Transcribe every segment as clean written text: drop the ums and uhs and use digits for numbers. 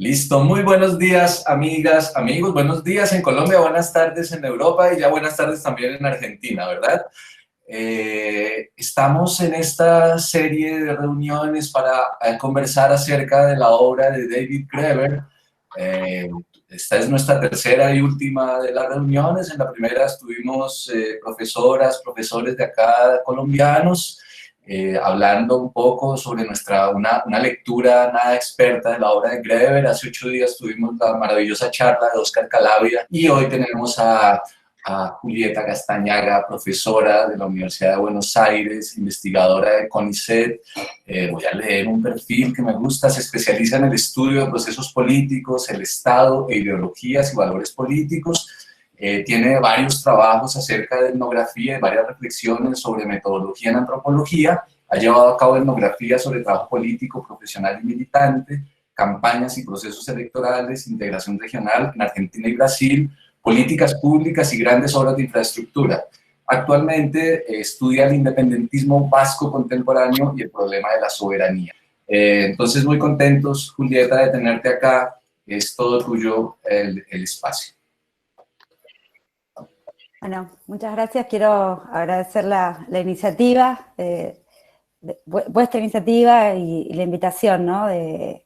Listo, muy buenos días, amigas, amigos. Buenos días en Colombia, buenas tardes en Europa y ya buenas tardes también en Argentina, ¿verdad? Estamos en esta serie de reuniones para conversar acerca de la obra de David Graeber. Esta es nuestra tercera y última de las reuniones. En la primera estuvimos profesoras, profesores de acá colombianos, hablando un poco sobre una lectura nada experta de la obra de Graeber. Hace 8 días tuvimos la maravillosa charla de Oscar Calabria y hoy tenemos a Julieta Castañaga, profesora de la Universidad de Buenos Aires, investigadora de CONICET. Voy a leer un perfil que me gusta. Se especializa en el estudio de procesos políticos, el Estado e ideologías y valores políticos. Tiene varios trabajos acerca de etnografía y varias reflexiones sobre metodología en antropología. Ha llevado a cabo etnografía sobre trabajo político, profesional y militante, campañas y procesos electorales, integración regional en Argentina y Brasil, políticas públicas y grandes obras de infraestructura. Actualmente estudia el independentismo vasco contemporáneo y el problema de la soberanía. Entonces, muy contentos, Julieta, de tenerte acá. Es todo tuyo el espacio. Bueno, muchas gracias. Quiero agradecer la iniciativa, vuestra iniciativa y la invitación, ¿no?, de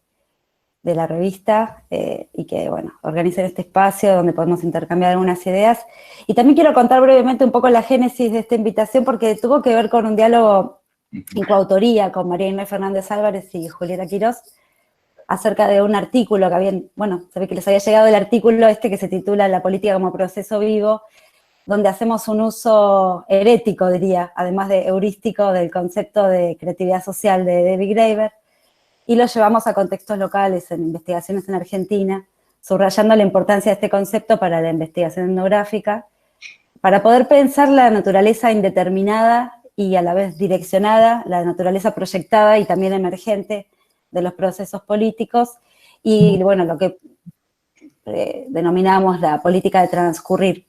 la revista y que, bueno, organicen este espacio donde podemos intercambiar algunas ideas. Y también quiero contar brevemente un poco la génesis de esta invitación porque tuvo que ver con un diálogo en coautoría con María Inés Fernández Álvarez y Julieta Quirós acerca de un artículo que habían, bueno, se ve que les había llegado el artículo que se titula La política como proceso vivo, donde hacemos un uso herético, diría, además de heurístico, del concepto de creatividad social de David Graeber, y lo llevamos a contextos locales en investigaciones en Argentina, subrayando la importancia de este concepto para la investigación etnográfica, para poder pensar la naturaleza indeterminada y a la vez direccionada, la naturaleza proyectada y también emergente de los procesos políticos, y bueno, lo que denominamos la política de transcurrir.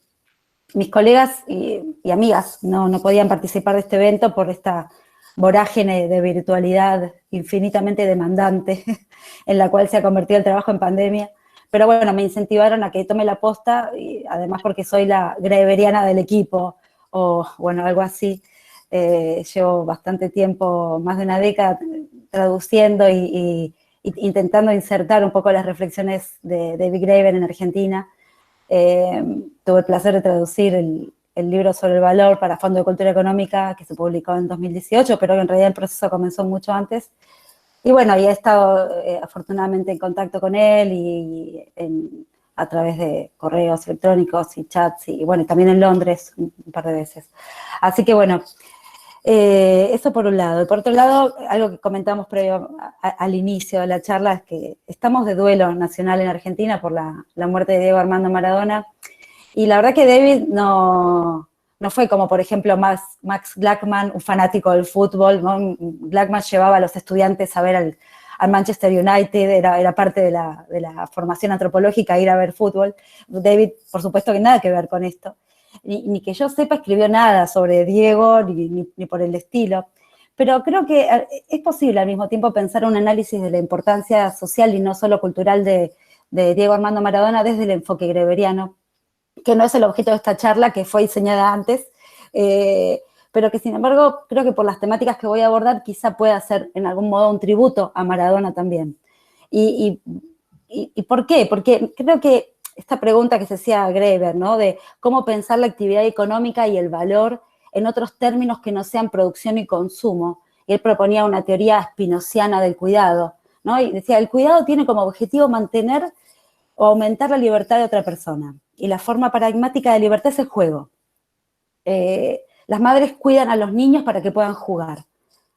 Mis colegas y amigas no podían participar de este evento por esta vorágine de virtualidad infinitamente demandante en la cual se ha convertido el trabajo en pandemia, pero bueno, me incentivaron a que tome la posta, y además porque soy la graeberiana del equipo, o bueno, algo así. Llevo bastante tiempo, más de una década, traduciendo y intentando insertar un poco las reflexiones de David Graeber en Argentina. Tuve el placer de traducir el libro sobre el valor para Fondo de Cultura Económica, que se publicó en 2018, pero en realidad el proceso comenzó mucho antes. Y bueno, y he estado afortunadamente en contacto con él a través de correos electrónicos y chats, y bueno, también en Londres un par de veces. Así que bueno, eso por un lado. Y por otro lado, algo que comentamos previo al inicio de la charla es que estamos de duelo nacional en Argentina por la muerte de Diego Armando Maradona. Y la verdad que David no fue como, por ejemplo, Max Blackman, un fanático del fútbol, ¿no? Blackman llevaba a los estudiantes a ver al Manchester United, era parte de la formación antropológica ir a ver fútbol. David, por supuesto que nada que ver con esto. Ni que yo sepa escribió nada sobre Diego, ni por el estilo. Pero creo que es posible al mismo tiempo pensar un análisis de la importancia social y no solo cultural de Diego Armando Maradona desde el enfoque greveriano, que no es el objeto de esta charla, que fue diseñada antes, pero que sin embargo creo que por las temáticas que voy a abordar quizá pueda ser en algún modo un tributo a Maradona también. ¿Y por qué? Porque creo que esta pregunta que se hacía Graeber, ¿no?, de cómo pensar la actividad económica y el valor en otros términos que no sean producción y consumo, y él proponía una teoría spinoziana del cuidado, ¿no? Y decía, el cuidado tiene como objetivo mantener o aumentar la libertad de otra persona, y la forma paradigmática de libertad es el juego. Las madres cuidan a los niños para que puedan jugar,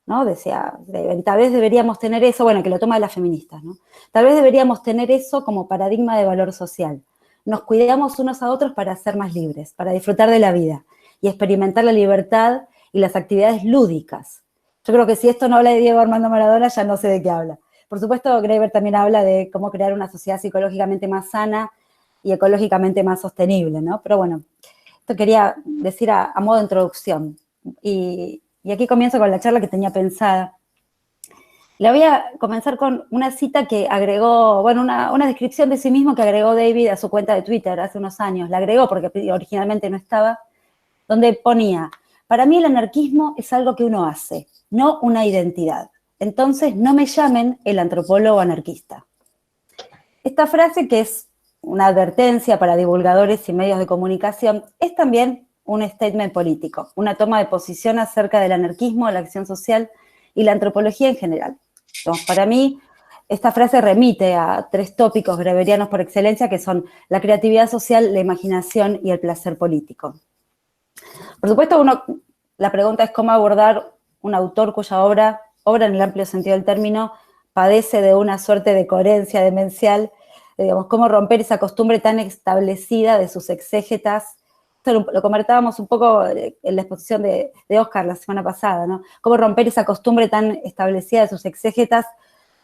¿no? Decía, tal vez deberíamos tener eso, bueno, que lo toma de las feministas, ¿no? Tal vez deberíamos tener eso como paradigma de valor social. Nos cuidamos unos a otros para ser más libres, para disfrutar de la vida y experimentar la libertad y las actividades lúdicas. Yo creo que si esto no habla de Diego Armando Maradona, ya no sé de qué habla. Por supuesto, Graeber también habla de cómo crear una sociedad psicológicamente más sana y ecológicamente más sostenible, ¿no? Pero bueno, esto quería decir a modo de introducción. Y aquí comienzo con la charla que tenía pensada. Le voy a comenzar con una cita que agregó, bueno, una descripción de sí mismo que agregó David a su cuenta de Twitter hace unos años. La agregó porque originalmente no estaba, donde ponía: para mí el anarquismo es algo que uno hace, no una identidad. Entonces no me llamen el antropólogo anarquista. Esta frase, que es una advertencia para divulgadores y medios de comunicación, es también un statement político, una toma de posición acerca del anarquismo, la acción social y la antropología en general. Entonces, para mí, esta frase remite a 3 tópicos greberianos por excelencia, que son la creatividad social, la imaginación y el placer político. Por supuesto, la pregunta es cómo abordar un autor cuya obra en el amplio sentido del término, padece de una suerte de coherencia demencial, digamos, cómo romper esa costumbre tan establecida de sus exégetas. Esto lo comentábamos un poco en la exposición de Oscar la semana pasada, ¿no? Cómo romper esa costumbre tan establecida de sus exégetas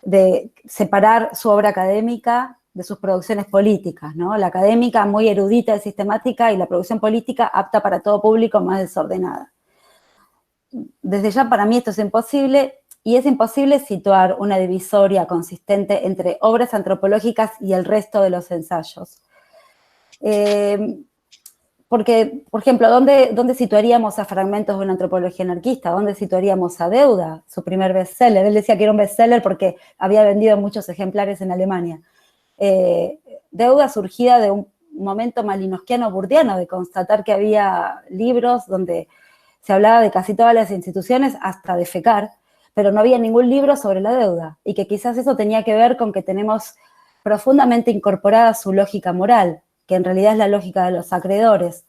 de separar su obra académica de sus producciones políticas, ¿no? La académica muy erudita y sistemática, y la producción política apta para todo público, más desordenada. Desde ya, para mí esto es imposible, y es imposible situar una divisoria consistente entre obras antropológicas y el resto de los ensayos. Porque, por ejemplo, ¿dónde situaríamos a Fragmentos de una antropología anarquista? ¿Dónde situaríamos a Deuda, su primer bestseller? Él decía que era un bestseller porque había vendido muchos ejemplares en Alemania. Deuda surgida de un momento malinowskiano-burdiano, de constatar que había libros donde se hablaba de casi todas las instituciones, hasta de FECAR, pero no había ningún libro sobre la deuda, y que quizás eso tenía que ver con que tenemos profundamente incorporada su lógica moral, que en realidad es la lógica de los acreedores,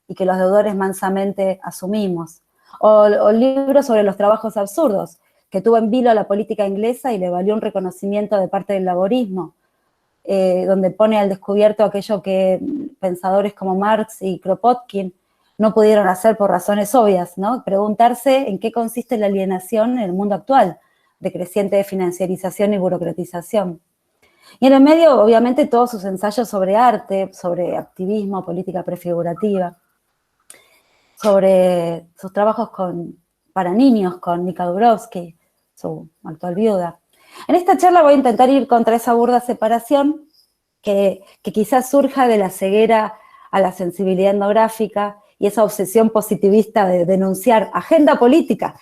y que los deudores mansamente asumimos. O libros sobre los trabajos absurdos, que tuvo en vilo a la política inglesa y le valió un reconocimiento de parte del laborismo, donde pone al descubierto aquello que pensadores como Marx y Kropotkin no pudieron hacer por razones obvias, ¿no? Preguntarse en qué consiste la alienación en el mundo actual, de creciente financiarización y burocratización. Y en el medio, obviamente, todos sus ensayos sobre arte, sobre activismo, política prefigurativa, sobre sus trabajos para niños con Nika Dubrovsky, su actual viuda. En esta charla voy a intentar ir contra esa burda separación que quizás surja de la ceguera a la sensibilidad etnográfica y esa obsesión positivista de denunciar agenda política,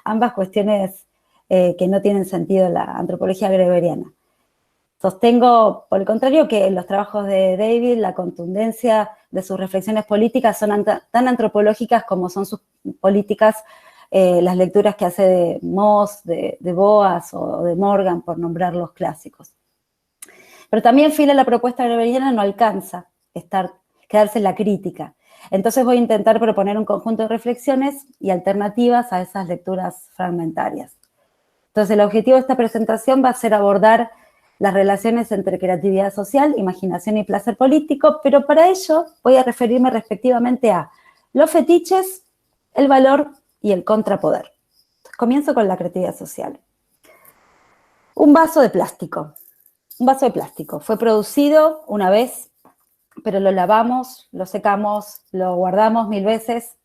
ambas cuestiones que no tienen sentido en la antropología greberiana. Sostengo, por el contrario, que en los trabajos de David la contundencia de sus reflexiones políticas son tan antropológicas como son sus políticas, las lecturas que hace de Moss, de Boas o de Morgan, por nombrar los clásicos. Pero también, fiel a la propuesta greberiana, no alcanza quedarse en la crítica. Entonces voy a intentar proponer un conjunto de reflexiones y alternativas a esas lecturas fragmentarias. Entonces el objetivo de esta presentación va a ser abordar las relaciones entre creatividad social, imaginación y placer político, pero para ello voy a referirme respectivamente a los fetiches, el valor y el contrapoder. Entonces, comienzo con la creatividad social. Un vaso de plástico. Un vaso de plástico fue producido una vez, pero lo lavamos, lo secamos, lo guardamos 1000 veces.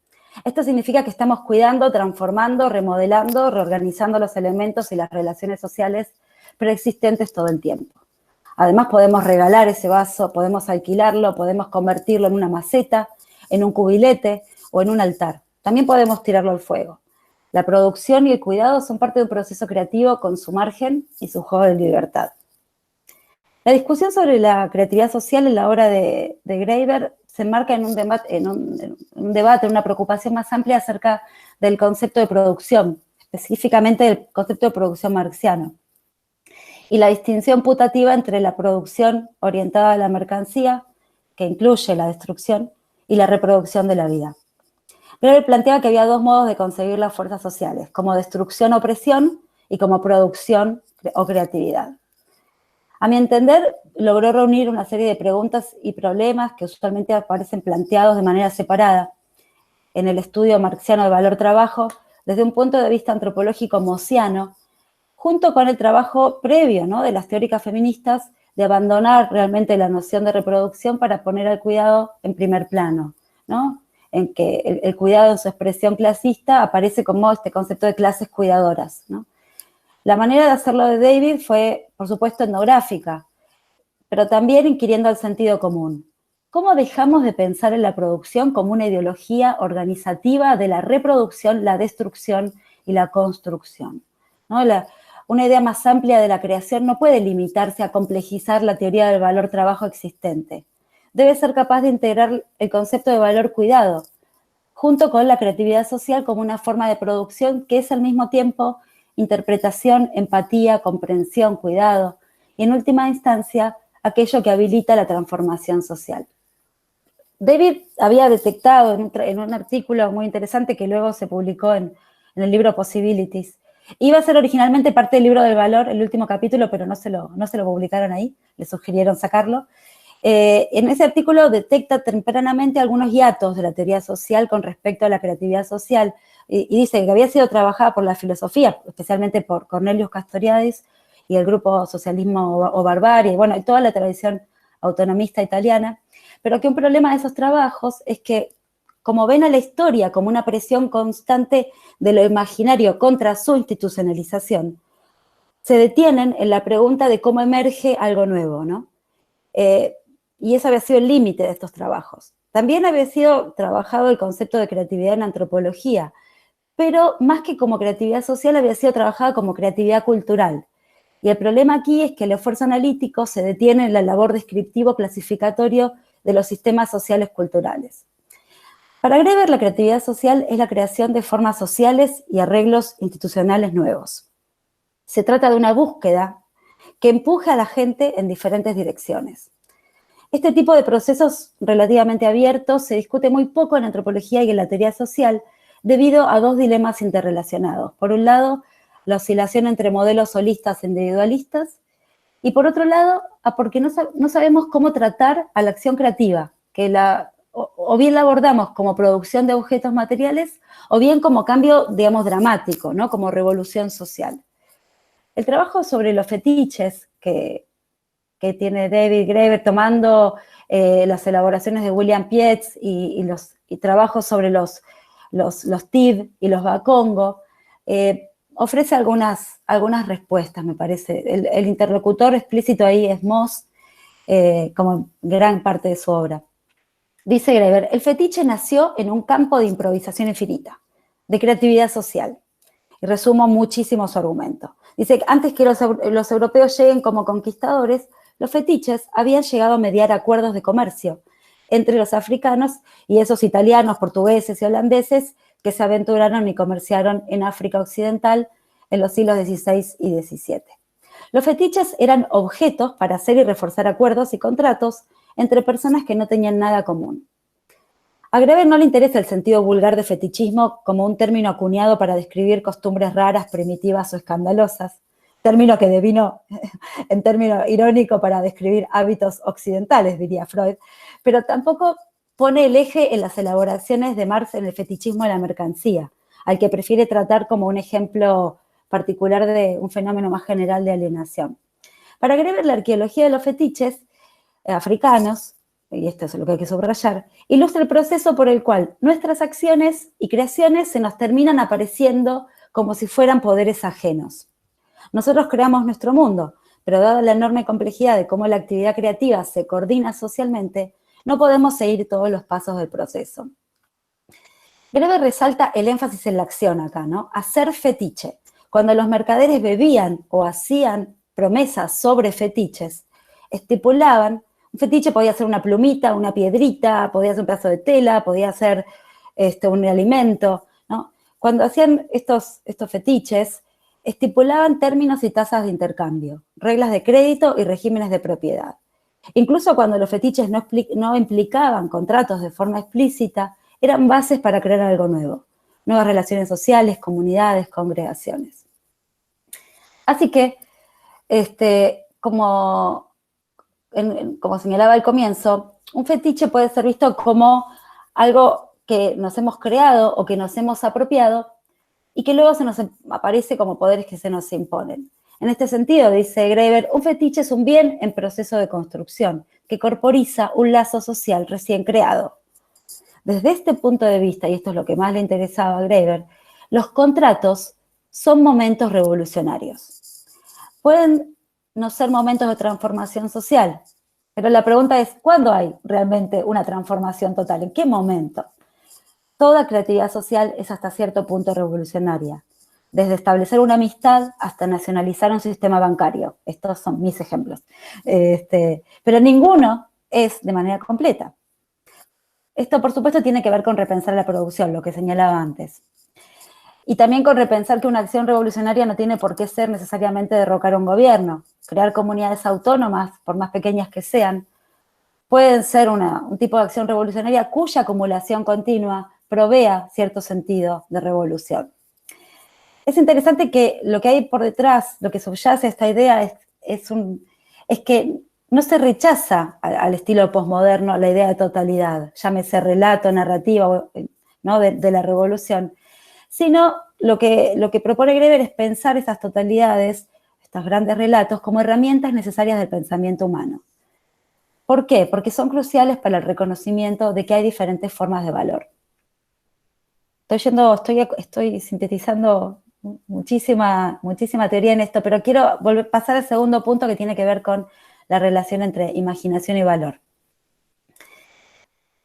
Esto significa que estamos cuidando, transformando, remodelando, reorganizando los elementos y las relaciones sociales preexistentes todo el tiempo. Además, podemos regalar ese vaso, podemos alquilarlo, podemos convertirlo en una maceta, en un cubilete o en un altar. También podemos tirarlo al fuego. La producción y el cuidado son parte de un proceso creativo con su margen y su juego de libertad. La discusión sobre la creatividad social en la obra de Graeber se enmarca en un debate, una preocupación más amplia acerca del concepto de producción, específicamente del concepto de producción marxiano, y la distinción putativa entre la producción orientada a la mercancía, que incluye la destrucción, y la reproducción de la vida. Graeber planteaba que había 2 modos de concebir las fuerzas sociales, como destrucción o opresión y como producción o creatividad. A mi entender, logró reunir una serie de preguntas y problemas que usualmente aparecen planteados de manera separada en el estudio marxiano del valor-trabajo desde un punto de vista antropológico mossiano, junto con el trabajo previo, ¿no?, de las teóricas feministas de abandonar realmente la noción de reproducción para poner al cuidado en primer plano, ¿no?, en que el cuidado en su expresión clasista aparece como este concepto de clases cuidadoras, ¿no? La manera de hacerlo de David fue, por supuesto, etnográfica, pero también inquiriendo el sentido común. ¿Cómo dejamos de pensar en la producción como una ideología organizativa de la reproducción, la destrucción y la construcción? ¿No? Una idea más amplia de la creación no puede limitarse a complejizar la teoría del valor trabajo existente. Debe ser capaz de integrar el concepto de valor cuidado, junto con la creatividad social como una forma de producción que es al mismo tiempo interpretación, empatía, comprensión, cuidado, y en última instancia, aquello que habilita la transformación social. David había detectado en un artículo muy interesante que luego se publicó en el libro Possibilities. Iba a ser originalmente parte del libro del valor, el último capítulo, pero no se lo publicaron ahí, le sugirieron sacarlo. En ese artículo detecta tempranamente algunos hiatos de la teoría social con respecto a la creatividad social y dice que había sido trabajada por la filosofía, especialmente por Cornelius Castoriadis y el grupo Socialismo o Barbarie, bueno, y toda la tradición autonomista italiana, pero que un problema de esos trabajos es que, como ven a la historia como una presión constante de lo imaginario contra su institucionalización, se detienen en la pregunta de cómo emerge algo nuevo, ¿no? Y eso había sido el límite de estos trabajos. También había sido trabajado el concepto de creatividad en antropología, pero más que como creatividad social había sido trabajada como creatividad cultural. Y el problema aquí es que el esfuerzo analítico se detiene en la labor descriptivo-clasificatorio de los sistemas sociales culturales. Para Greber, la creatividad social es la creación de formas sociales y arreglos institucionales nuevos. Se trata de una búsqueda que empuja a la gente en diferentes direcciones. Este tipo de procesos relativamente abiertos se discute muy poco en antropología y en la teoría social debido a dos dilemas interrelacionados. Por un lado, la oscilación entre modelos holistas e individualistas, y por otro lado, porque no sabemos cómo tratar a la acción creativa, que o bien la abordamos como producción de objetos materiales, o bien como cambio, digamos, dramático, ¿no? Como revolución social. El trabajo sobre los fetiches que tiene David Graeber tomando las elaboraciones de William Pietz y trabajos sobre los TIB y los Bakongo, ofrece algunas respuestas, me parece. El interlocutor explícito ahí es Moss, como gran parte de su obra. Dice Graeber, el fetiche nació en un campo de improvisación infinita, de creatividad social. Y resumo muchísimo su argumento. Dice que antes que los europeos lleguen como conquistadores, los fetiches habían llegado a mediar acuerdos de comercio entre los africanos y esos italianos, portugueses y holandeses que se aventuraron y comerciaron en África Occidental en los siglos XVI y XVII. Los fetiches eran objetos para hacer y reforzar acuerdos y contratos entre personas que no tenían nada común. A Greber no le interesa el sentido vulgar de fetichismo como un término acuñado para describir costumbres raras, primitivas o escandalosas, término que devino en término irónico para describir hábitos occidentales, diría Freud, pero tampoco pone el eje en las elaboraciones de Marx en el fetichismo de la mercancía, al que prefiere tratar como un ejemplo particular de un fenómeno más general de alienación. Para Greber, la arqueología de los fetiches africanos, y esto es lo que hay que subrayar, ilustra el proceso por el cual nuestras acciones y creaciones se nos terminan apareciendo como si fueran poderes ajenos. Nosotros creamos nuestro mundo, pero dada la enorme complejidad de cómo la actividad creativa se coordina socialmente, no podemos seguir todos los pasos del proceso. Greber resalta el énfasis en la acción acá, ¿no? Hacer fetiche. Cuando los mercaderes bebían o hacían promesas sobre fetiches, estipulaban. Un fetiche podía ser una plumita, una piedrita, podía ser un pedazo de tela, podía ser un alimento, ¿no? Cuando hacían estos fetiches, estipulaban términos y tasas de intercambio, reglas de crédito y regímenes de propiedad. Incluso cuando los fetiches no implicaban contratos de forma explícita, eran bases para crear algo nuevo, nuevas relaciones sociales, comunidades, congregaciones. Así que, como señalaba al comienzo, un fetiche puede ser visto como algo que nos hemos creado o que nos hemos apropiado y que luego se nos aparece como poderes que se nos imponen. En este sentido, dice Greber, un fetiche es un bien en proceso de construcción que corporiza un lazo social recién creado. Desde este punto de vista, y esto es lo que más le interesaba a Greber, los contratos son momentos revolucionarios. Pueden no ser momentos de transformación social, pero la pregunta es, ¿cuándo hay realmente una transformación total? ¿En qué momento? Toda creatividad social es hasta cierto punto revolucionaria, desde establecer una amistad hasta nacionalizar un sistema bancario. Estos son mis ejemplos. Pero ninguno es de manera completa. Esto, por supuesto, tiene que ver con repensar la producción, lo que señalaba antes. Y también con repensar que una acción revolucionaria no tiene por qué ser necesariamente derrocar un gobierno. Crear comunidades autónomas, por más pequeñas que sean, pueden ser un tipo de acción revolucionaria cuya acumulación continua provea cierto sentido de revolución. Es interesante que lo que hay por detrás, lo que subyace esta idea es que no se rechaza al estilo posmoderno la idea de totalidad, llámese relato, narrativa, ¿no? de la revolución, sino lo que propone Greber es pensar esas totalidades, estos grandes relatos, como herramientas necesarias del pensamiento humano. ¿Por qué? Porque son cruciales para el reconocimiento de que hay diferentes formas de valor. Estoy sintetizando muchísima teoría en esto, pero quiero pasar al segundo punto que tiene que ver con la relación entre imaginación y valor.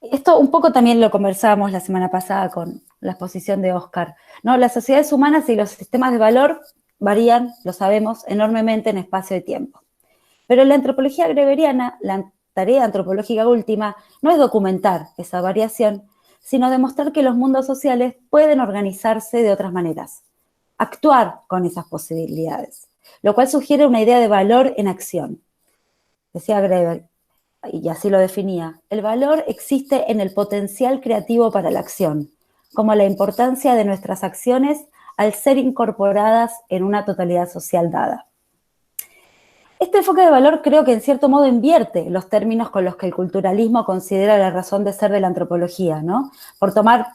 Esto un poco también lo conversábamos la semana pasada con la exposición de Oscar, ¿no? Las sociedades humanas y los sistemas de valor varían, lo sabemos, enormemente en espacio y tiempo. Pero en la antropología greberiana, la tarea antropológica última no es documentar esa variación, sino demostrar que los mundos sociales pueden organizarse de otras maneras, actuar con esas posibilidades, lo cual sugiere una idea de valor en acción. Decía Greber, y así lo definía, el valor existe en el potencial creativo para la acción, como la importancia de nuestras acciones al ser incorporadas en una totalidad social dada. Este enfoque de valor creo que en cierto modo invierte los términos con los que el culturalismo considera la razón de ser de la antropología, ¿no? Por tomar,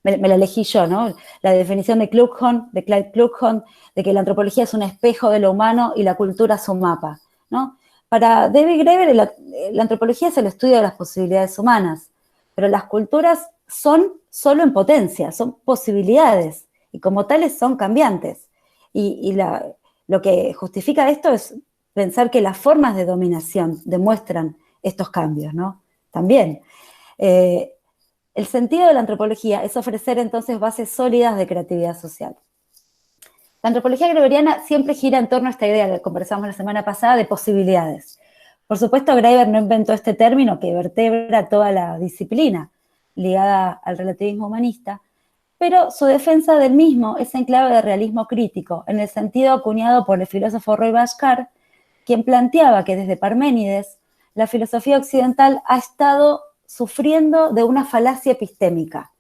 me la elegí yo, ¿no? La definición de Clyde Kluckhohn, de que la antropología es un espejo de lo humano y la cultura su mapa, ¿no? Para David Graeber, la antropología es el estudio de las posibilidades humanas, pero las culturas son solo en potencia, son posibilidades, y como tales son cambiantes. Lo que justifica esto es pensar que las formas de dominación demuestran estos cambios, ¿no? También. El sentido de la antropología es ofrecer entonces bases sólidas de creatividad social. La antropología greberiana siempre gira en torno a esta idea que conversamos la semana pasada de posibilidades. Por supuesto, Graeber no inventó este término que vertebra toda la disciplina ligada al relativismo humanista, pero su defensa del mismo es en clave de realismo crítico, en el sentido acuñado por el filósofo Roy Bhaskar, quien planteaba que desde Parménides la filosofía occidental ha estado sufriendo de una falacia epistémica.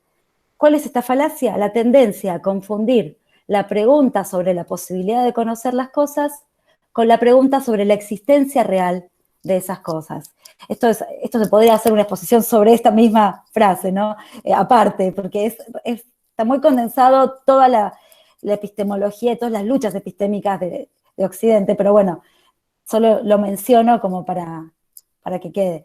¿Cuál es esta falacia? La tendencia a confundir la pregunta sobre la posibilidad de conocer las cosas con la pregunta sobre la existencia real de esas cosas. Esto se podría hacer una exposición sobre esta misma frase, ¿no? Aparte, porque está muy condensado toda la epistemología y todas las luchas epistémicas de Occidente, pero bueno, solo lo menciono como para que quede.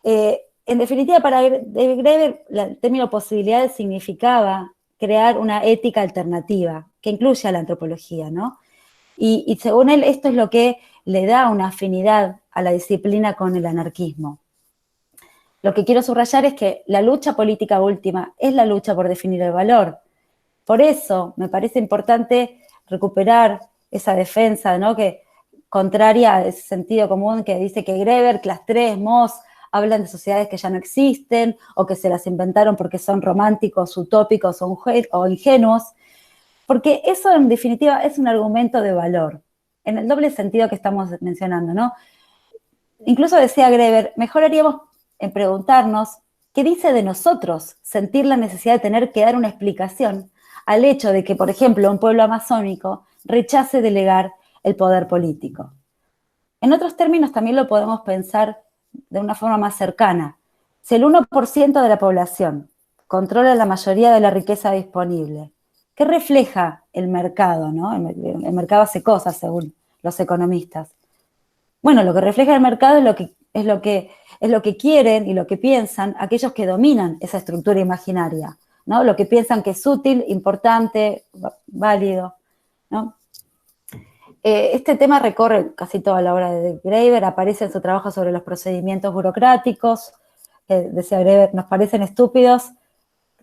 En definitiva, para David Graeber, el término posibilidades significaba crear una ética alternativa que incluya la antropología, ¿no? Y según él, esto es lo que le da una afinidad a la disciplina con el anarquismo. Lo que quiero subrayar es que la lucha política última es la lucha por definir el valor. Por eso me parece importante recuperar esa defensa, ¿no? Que contraria a ese sentido común que dice que Graeber, Clastres, Moss hablan de sociedades que ya no existen o que se las inventaron porque son románticos, utópicos o ingenuos, porque eso en definitiva es un argumento de valor, en el doble sentido que estamos mencionando, ¿no? Incluso decía Graeber, mejor haríamos en preguntarnos qué dice de nosotros sentir la necesidad de tener que dar una explicación al hecho de que, por ejemplo, un pueblo amazónico rechace delegar el poder político. En otros términos también lo podemos pensar de una forma más cercana. Si el 1% de la población controla la mayoría de la riqueza disponible, ¿qué refleja el mercado, ¿no? El mercado hace cosas, según los economistas. Bueno, lo que refleja el mercado es lo que quieren y lo que piensan aquellos que dominan esa estructura imaginaria, ¿no? Lo que piensan que es útil, importante, válido, ¿no? Este tema recorre casi toda la obra de Graeber, aparece en su trabajo sobre los procedimientos burocráticos, decía Graeber, nos parecen estúpidos,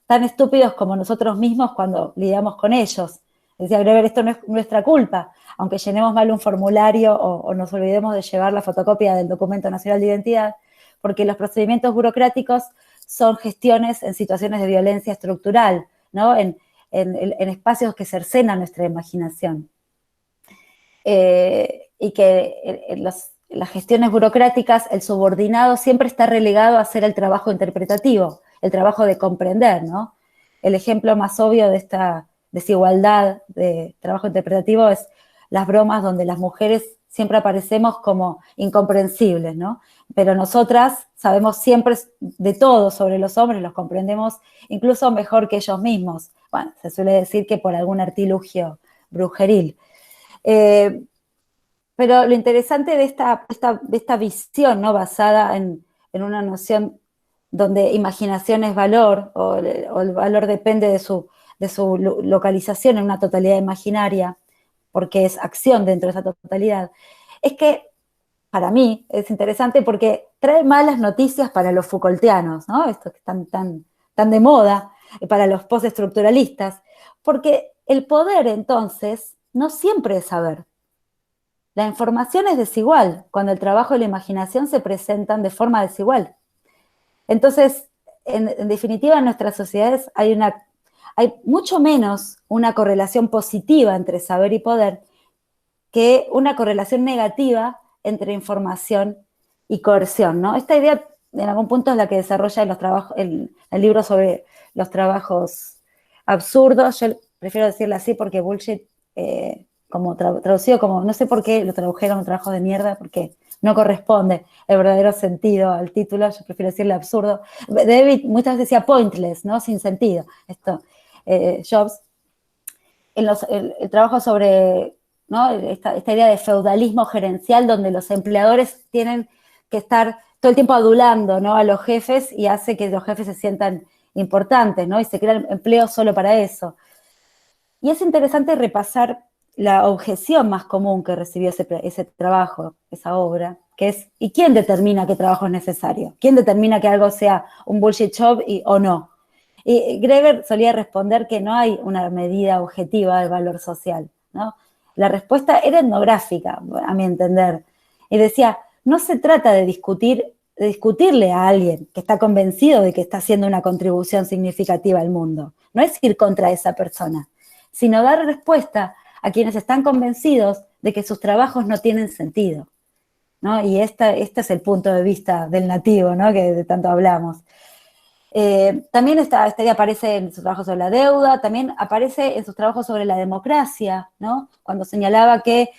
tan estúpidos como nosotros mismos cuando lidiamos con ellos. Decía Graeber, esto no es nuestra culpa, aunque llenemos mal un formulario o nos olvidemos de llevar la fotocopia del Documento Nacional de Identidad, porque los procedimientos burocráticos son gestiones en situaciones de violencia estructural, ¿no? En espacios que cercenan nuestra imaginación. Y que en las gestiones burocráticas el subordinado siempre está relegado a hacer el trabajo interpretativo, el trabajo de comprender, ¿no? El ejemplo más obvio de esta desigualdad de trabajo interpretativo es las bromas donde las mujeres siempre aparecemos como incomprensibles, ¿no? Pero nosotras sabemos siempre de todo sobre los hombres, los comprendemos incluso mejor que ellos mismos. Bueno, se suele decir que por algún artilugio brujeril. Pero lo interesante de esta visión, ¿no? Basada en una noción donde imaginación es valor, o el valor depende de su localización en una totalidad imaginaria, porque es acción dentro de esa totalidad, es que para mí es interesante porque trae malas noticias para los Foucaultianos, ¿no? Estos que están tan de moda, para los postestructuralistas, porque el poder entonces no siempre es saber. La información es desigual cuando el trabajo y la imaginación se presentan de forma desigual. Entonces, en definitiva, en nuestras sociedades hay mucho menos una correlación positiva entre saber y poder que una correlación negativa entre información y coerción, ¿no? Esta idea, en algún punto, es la que desarrolla el libro sobre los trabajos absurdos. Yo prefiero decirle así porque bullshit, como traducido como, no sé por qué lo tradujeron un trabajo de mierda, porque no corresponde el verdadero sentido al título, yo prefiero decirle absurdo. David muchas veces decía pointless, ¿no? Sin sentido. Esto, Jobs, el trabajo sobre, ¿no? esta idea de feudalismo gerencial donde los empleadores tienen que estar todo el tiempo adulando, ¿no? a los jefes y hace que los jefes se sientan importantes, ¿no? Y se crean empleos solo para eso. Y es interesante repasar la objeción más común que recibió ese trabajo, esa obra, que es, ¿y quién determina qué trabajo es necesario? ¿Quién determina que algo sea un bullshit job o no? Y Graeber solía responder que no hay una medida objetiva del valor social, ¿no? La respuesta era etnográfica, a mi entender. Y decía, no se trata de discutirle a alguien que está convencido de que está haciendo una contribución significativa al mundo. No es ir contra esa persona, sino dar respuesta a quienes están convencidos de que sus trabajos no tienen sentido, ¿no? Y este es el punto de vista del nativo, ¿no? Que de tanto hablamos. También esta idea aparece en sus trabajos sobre la deuda, también aparece en sus trabajos sobre la democracia, ¿no? Cuando señalaba que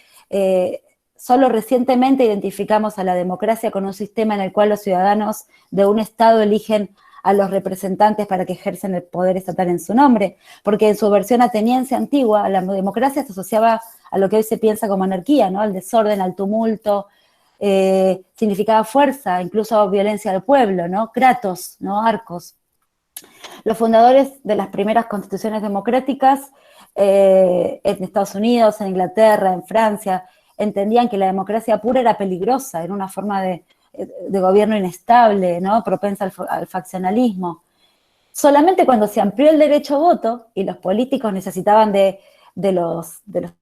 solo recientemente identificamos a la democracia con un sistema en el cual los ciudadanos de un Estado eligen a los representantes para que ejercen el poder estatal en su nombre, porque en su versión ateniense antigua, la democracia se asociaba a lo que hoy se piensa como anarquía, ¿no? Al desorden, al tumulto, significaba fuerza, incluso violencia al pueblo, ¿no? Kratos, ¿no? Arcos. Los fundadores de las primeras constituciones democráticas en Estados Unidos, en Inglaterra, en Francia, entendían que la democracia pura era peligrosa, era una forma de gobierno inestable, ¿no? Propensa al faccionalismo. Solamente cuando se amplió el derecho a voto y los políticos necesitaban de los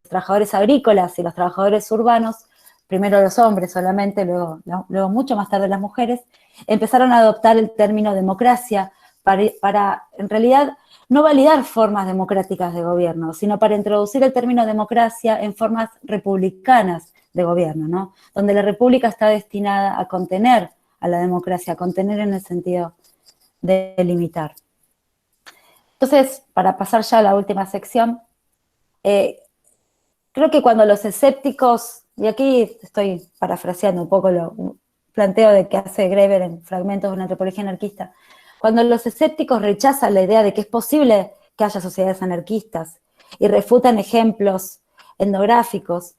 trabajadores agrícolas y los trabajadores urbanos, primero los hombres solamente, luego mucho más tarde las mujeres, empezaron a adoptar el término democracia para en realidad no validar formas democráticas de gobierno, sino para introducir el término democracia en formas republicanas de gobierno, ¿no? Donde la república está destinada a contener a la democracia, a contener en el sentido de limitar. Entonces, para pasar ya a la última sección, creo que cuando los escépticos, y aquí estoy parafraseando un poco lo planteo de que hace Graeber en Fragmentos de una antropología anarquista, cuando los escépticos rechazan la idea de que es posible que haya sociedades anarquistas y refutan ejemplos etnográficos,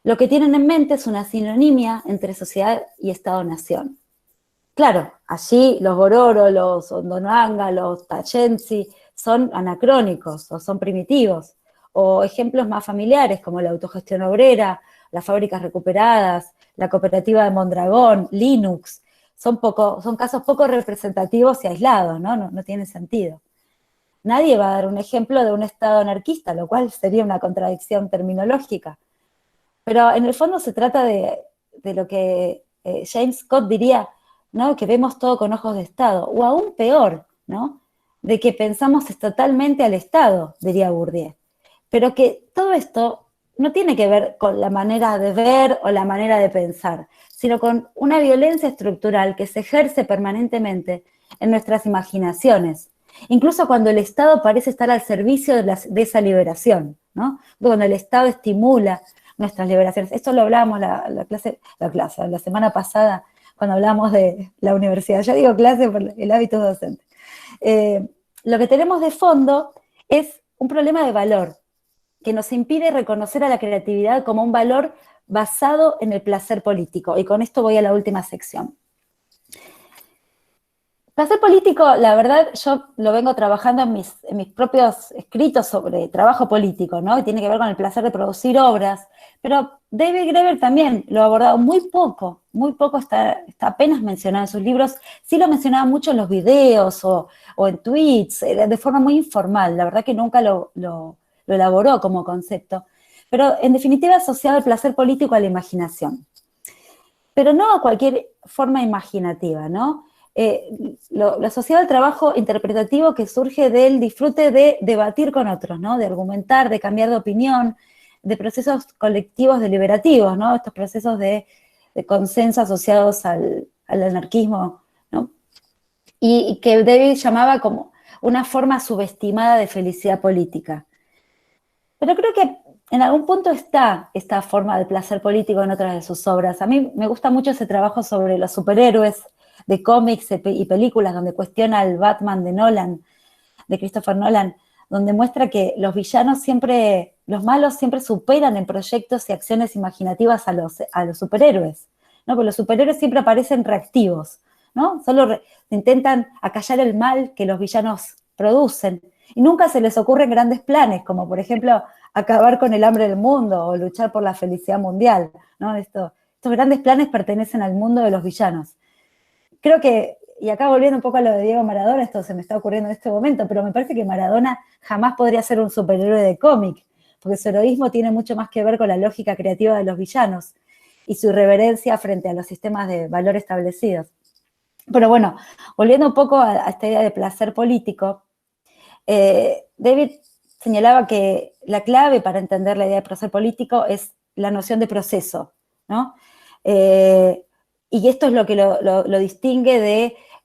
lo que tienen en mente es una sinonimia entre sociedad y Estado-nación. Claro, allí los Bororo, los Ondonanga, los Tayensi son anacrónicos o son primitivos, o ejemplos más familiares como la autogestión obrera, las fábricas recuperadas, la cooperativa de Mondragón, Linux, son casos poco representativos y aislados, ¿no? No tiene sentido. Nadie va a dar un ejemplo de un Estado anarquista, lo cual sería una contradicción terminológica. Pero en el fondo se trata de lo que James Scott diría, ¿no? Que vemos todo con ojos de Estado, o aún peor, ¿no? De que pensamos estatalmente al Estado, diría Bourdieu. Pero que todo esto no tiene que ver con la manera de ver o la manera de pensar, sino con una violencia estructural que se ejerce permanentemente en nuestras imaginaciones, incluso cuando el Estado parece estar al servicio de esa liberación, ¿no? Cuando el Estado estimula nuestras liberaciones. Esto lo hablábamos la semana pasada, cuando hablamos de la universidad. Yo digo clase por el hábito docente. Lo que tenemos de fondo es un problema de valor, que nos impide reconocer a la creatividad como un valor basado en el placer político. Y con esto voy a la última sección. Placer político, la verdad, yo lo vengo trabajando en mis propios escritos sobre trabajo político, ¿no? Y tiene que ver con el placer de producir obras. Pero David Graeber también lo ha abordado muy poco está apenas mencionado en sus libros. Sí lo mencionaba mucho en los videos o en tweets, de forma muy informal. La verdad que nunca lo elaboró como concepto. Pero en definitiva asociado el placer político a la imaginación. Pero no a cualquier forma imaginativa, ¿no? Lo asociado al trabajo interpretativo que surge del disfrute de debatir con otros, ¿no? De argumentar, de cambiar de opinión, de procesos colectivos deliberativos, ¿no? Estos procesos de consenso asociados al anarquismo, ¿no? Y que David llamaba como una forma subestimada de felicidad política. Pero creo que en algún punto está esta forma de placer político en otras de sus obras. A mí me gusta mucho ese trabajo sobre los superhéroes de cómics y películas, donde cuestiona al Batman de Nolan, de Christopher Nolan, donde muestra que los malos siempre superan en proyectos y acciones imaginativas a los superhéroes, ¿no? Porque los superhéroes siempre aparecen reactivos, ¿no? Solo intentan acallar el mal que los villanos producen, y nunca se les ocurren grandes planes, como por ejemplo acabar con el hambre del mundo o luchar por la felicidad mundial, ¿no? Estos grandes planes pertenecen al mundo de los villanos. Creo que, y acá volviendo un poco a lo de Diego Maradona, esto se me está ocurriendo en este momento, pero me parece que Maradona jamás podría ser un superhéroe de cómic, porque su heroísmo tiene mucho más que ver con la lógica creativa de los villanos y su irreverencia frente a los sistemas de valor establecidos. Pero bueno, volviendo un poco a esta idea de placer político, David señalaba que la clave para entender la idea de placer político es la noción de proceso, ¿no? Y esto es lo que lo distingue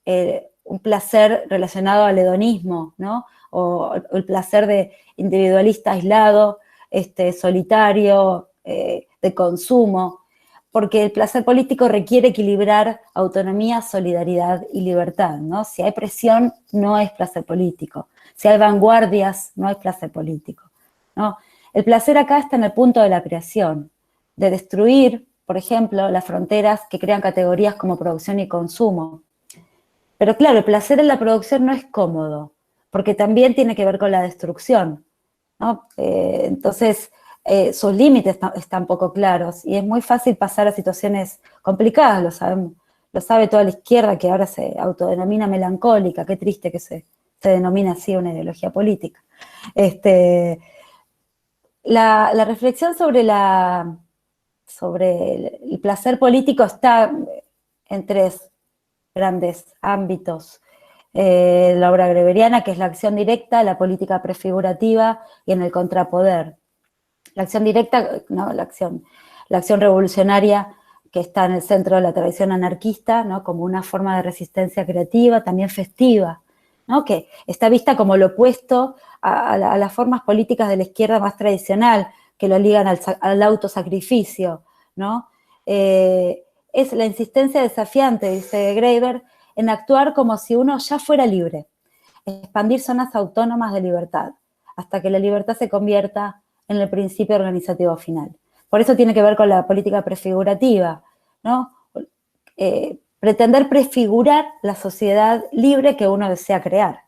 de un placer relacionado al hedonismo, ¿no? O el placer de individualista aislado, solitario, de consumo, porque el placer político requiere equilibrar autonomía, solidaridad y libertad, ¿no? Si hay presión, no es placer político. Si hay vanguardias, no es placer político, ¿no? El placer acá está en el punto de la creación, de destruir, por ejemplo, las fronteras que crean categorías como producción y consumo. Pero claro, el placer en la producción no es cómodo, porque también tiene que ver con la destrucción, ¿no? Entonces, sus límites están poco claros y es muy fácil pasar a situaciones complicadas, lo sabemos. Lo sabe toda la izquierda, que ahora se autodenomina melancólica. Qué triste que se denomina así una ideología política. La reflexión sobre el placer político está en tres grandes ámbitos. La obra greveriana, que es la acción directa, la política prefigurativa y en el contrapoder. La acción directa, ¿no? La acción revolucionaria, que está en el centro de la tradición anarquista, ¿no? Como una forma de resistencia creativa, también festiva, ¿no? Que está vista como lo opuesto a las formas políticas de la izquierda más tradicional, que lo ligan al autosacrificio, ¿no? Es la insistencia desafiante, dice Graeber, en actuar como si uno ya fuera libre, expandir zonas autónomas de libertad, hasta que la libertad se convierta en el principio organizativo final. Por eso tiene que ver con la política prefigurativa, ¿no? Pretender prefigurar la sociedad libre que uno desea crear.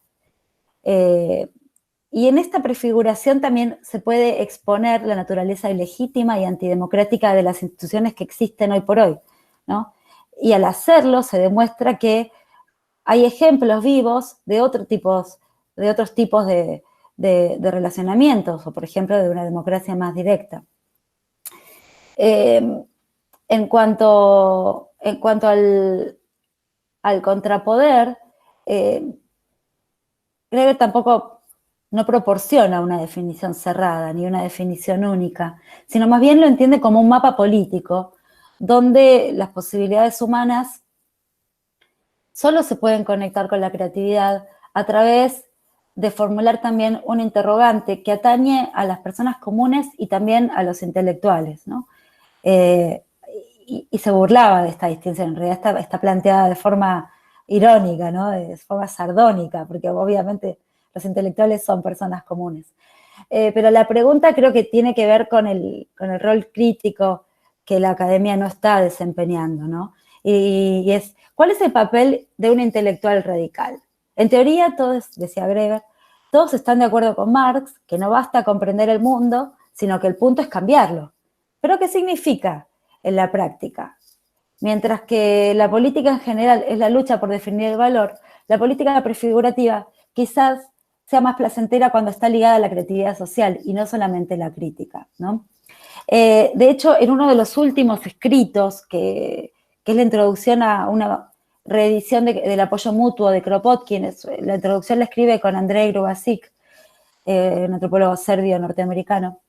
Y en esta prefiguración también se puede exponer la naturaleza ilegítima y antidemocrática de las instituciones que existen hoy por hoy, ¿no? Y al hacerlo se demuestra que hay ejemplos vivos de otros tipos de relacionamientos, o por ejemplo de una democracia más directa. En cuanto al contrapoder, Greber tampoco no proporciona una definición cerrada ni una definición única, sino más bien lo entiende como un mapa político donde las posibilidades humanas solo se pueden conectar con la creatividad a través de formular también un interrogante que atañe a las personas comunes y también a los intelectuales, ¿no? Y se burlaba de esta distinción, en realidad está planteada de forma irónica, ¿no? De forma sardónica, porque obviamente los intelectuales son personas comunes. Pero la pregunta creo que tiene que ver con el rol crítico que la academia no está desempeñando, ¿no? Y es, ¿cuál es el papel de un intelectual radical? En teoría, todos, decía Greber, todos están de acuerdo con Marx, que no basta comprender el mundo, sino que el punto es cambiarlo. ¿Pero qué significa en la práctica? Mientras que la política en general es la lucha por definir el valor, la política prefigurativa quizás sea más placentera cuando está ligada a la creatividad social y no solamente la crítica, ¿no? De hecho, en uno de los últimos escritos, que es la introducción a una reedición del apoyo mutuo de Kropotkin, la introducción la escribe con Andrei Grubasic, un antropólogo serbio-norteamericano.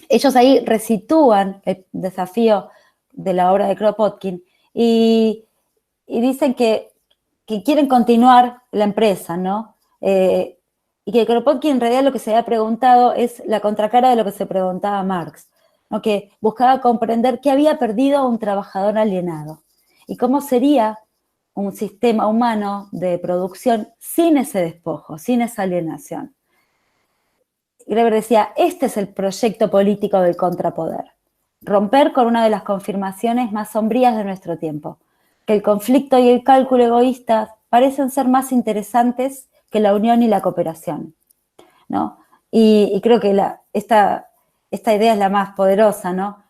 Ellos ahí resitúan el desafío de la obra de Kropotkin y dicen que quieren continuar la empresa, ¿no? Y que Kropotkin en realidad lo que se había preguntado es la contracara de lo que se preguntaba Marx, ¿no? Que buscaba comprender qué había perdido un trabajador alienado y cómo sería un sistema humano de producción sin ese despojo, sin esa alienación. Greber decía, este es el proyecto político del contrapoder. Romper con una de las confirmaciones más sombrías de nuestro tiempo, que el conflicto y el cálculo egoístas parecen ser más interesantes que la unión y la cooperación, ¿no? Y creo que esta idea es la más poderosa, ¿no?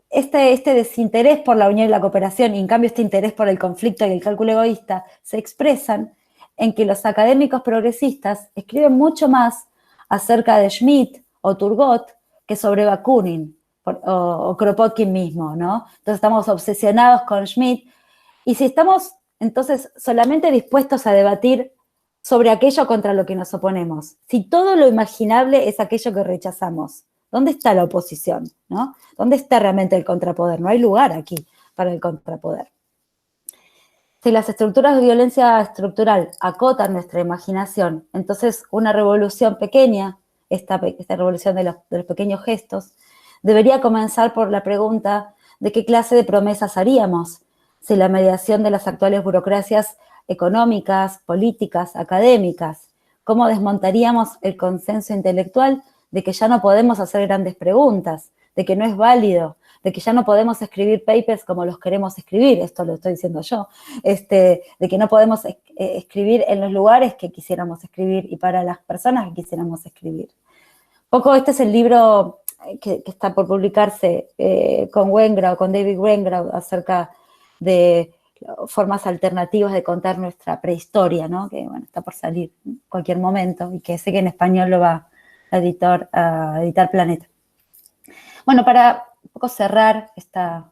Este desinterés por la unión y la cooperación, y en cambio este interés por el conflicto y el cálculo egoísta, se expresan en que los académicos progresistas escriben mucho más acerca de Schmitt o Turgot que sobre Bakunin o Kropotkin mismo, ¿no? Entonces estamos obsesionados con Schmitt, y si estamos entonces solamente dispuestos a debatir sobre aquello contra lo que nos oponemos, si todo lo imaginable es aquello que rechazamos, ¿dónde está la oposición, ¿no? ¿Dónde está realmente el contrapoder? No hay lugar aquí para el contrapoder. Si las estructuras de violencia estructural acotan nuestra imaginación, entonces una revolución pequeña, esta revolución de los pequeños gestos, debería comenzar por la pregunta de qué clase de promesas haríamos si la mediación de las actuales burocracias económicas, políticas, académicas, cómo desmontaríamos el consenso intelectual de que ya no podemos hacer grandes preguntas, de que no es válido, de que ya no podemos escribir papers como los queremos escribir, esto lo estoy diciendo yo, de que no podemos escribir en los lugares que quisiéramos escribir y para las personas que quisiéramos escribir. Poco este es el libro que está por publicarse con Wengrau, con David Wengrau, acerca de formas alternativas de contar nuestra prehistoria, ¿no? Que bueno, está por salir en cualquier momento y que sé que en español lo va a editar Planeta. Bueno, para un poco cerrar esta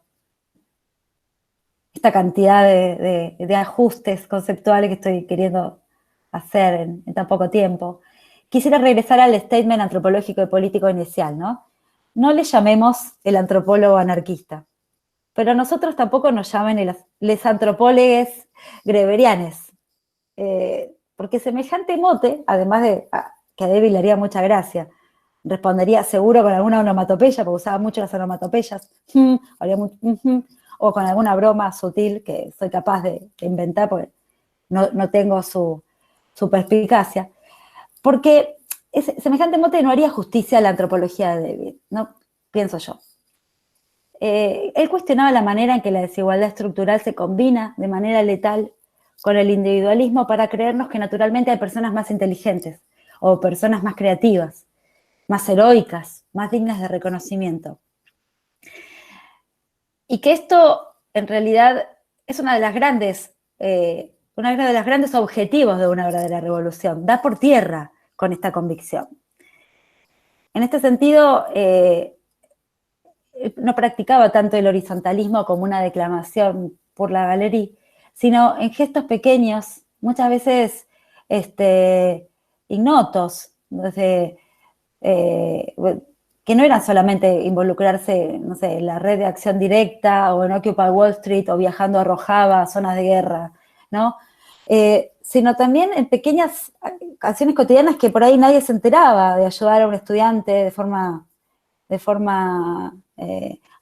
cantidad de ajustes conceptuales que estoy queriendo hacer en tan poco tiempo, quisiera regresar al statement antropológico y político inicial, ¿no? No le llamemos el antropólogo anarquista, pero a nosotros tampoco nos llamen les antropólegues greberianes, porque semejante mote, además de que a Debbie le haría mucha gracia, respondería seguro con alguna onomatopeya, porque usaba mucho las onomatopeyas, o con alguna broma sutil que soy capaz de inventar, porque no tengo su perspicacia, porque semejante mote no haría justicia a la antropología de David, ¿no? Pienso yo. Él cuestionaba la manera en que la desigualdad estructural se combina de manera letal con el individualismo para creernos que naturalmente hay personas más inteligentes o personas más creativas, más heroicas, más dignas de reconocimiento. Y que esto, en realidad, es uno de los grandes objetivos de una verdadera revolución. Da por tierra con esta convicción. En este sentido, no practicaba tanto el horizontalismo como una declamación por la galería, sino en gestos pequeños, muchas veces ignotos, que no eran solamente involucrarse, no sé, en la red de acción directa o en Occupy Wall Street o viajando a Rojava, zonas de guerra, ¿no? Sino también en pequeñas acciones cotidianas que por ahí nadie se enteraba, de ayudar a un estudiante de forma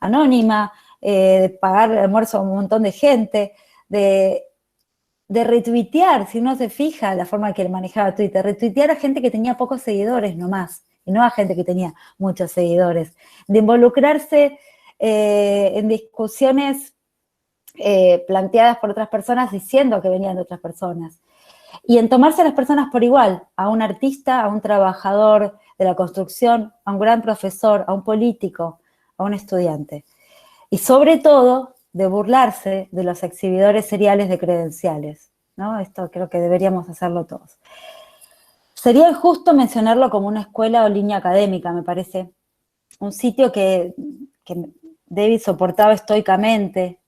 anónima, de pagar el almuerzo a un montón de gente, de retuitear, si uno se fija la forma que él manejaba Twitter, retuitear a gente que tenía pocos seguidores nomás, y no a gente que tenía muchos seguidores, de involucrarse en discusiones planteadas por otras personas diciendo que venían de otras personas, y en tomarse a las personas por igual, a un artista, a un trabajador de la construcción, a un gran profesor, a un político, a un estudiante. Y sobre todo, de burlarse de los exhibidores seriales de credenciales, ¿no? Esto creo que deberíamos hacerlo todos. Sería injusto mencionarlo como una escuela o línea académica, me parece. Un sitio que David soportaba estoicamente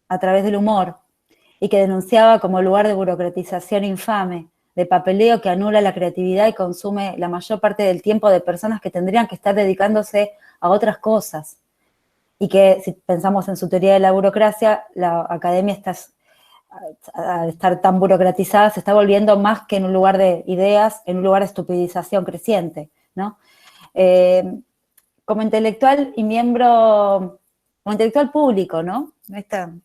a través del humor y que denunciaba como lugar de burocratización infame, de papeleo que anula la creatividad y consume la mayor parte del tiempo de personas que tendrían que estar dedicándose a otras cosas. Y que, si pensamos en su teoría de la burocracia, la academia está, al estar tan burocratizada, se está volviendo más que en un lugar de ideas, en un lugar de estupidización creciente, ¿no? Como intelectual y miembro, como intelectual público, ¿no?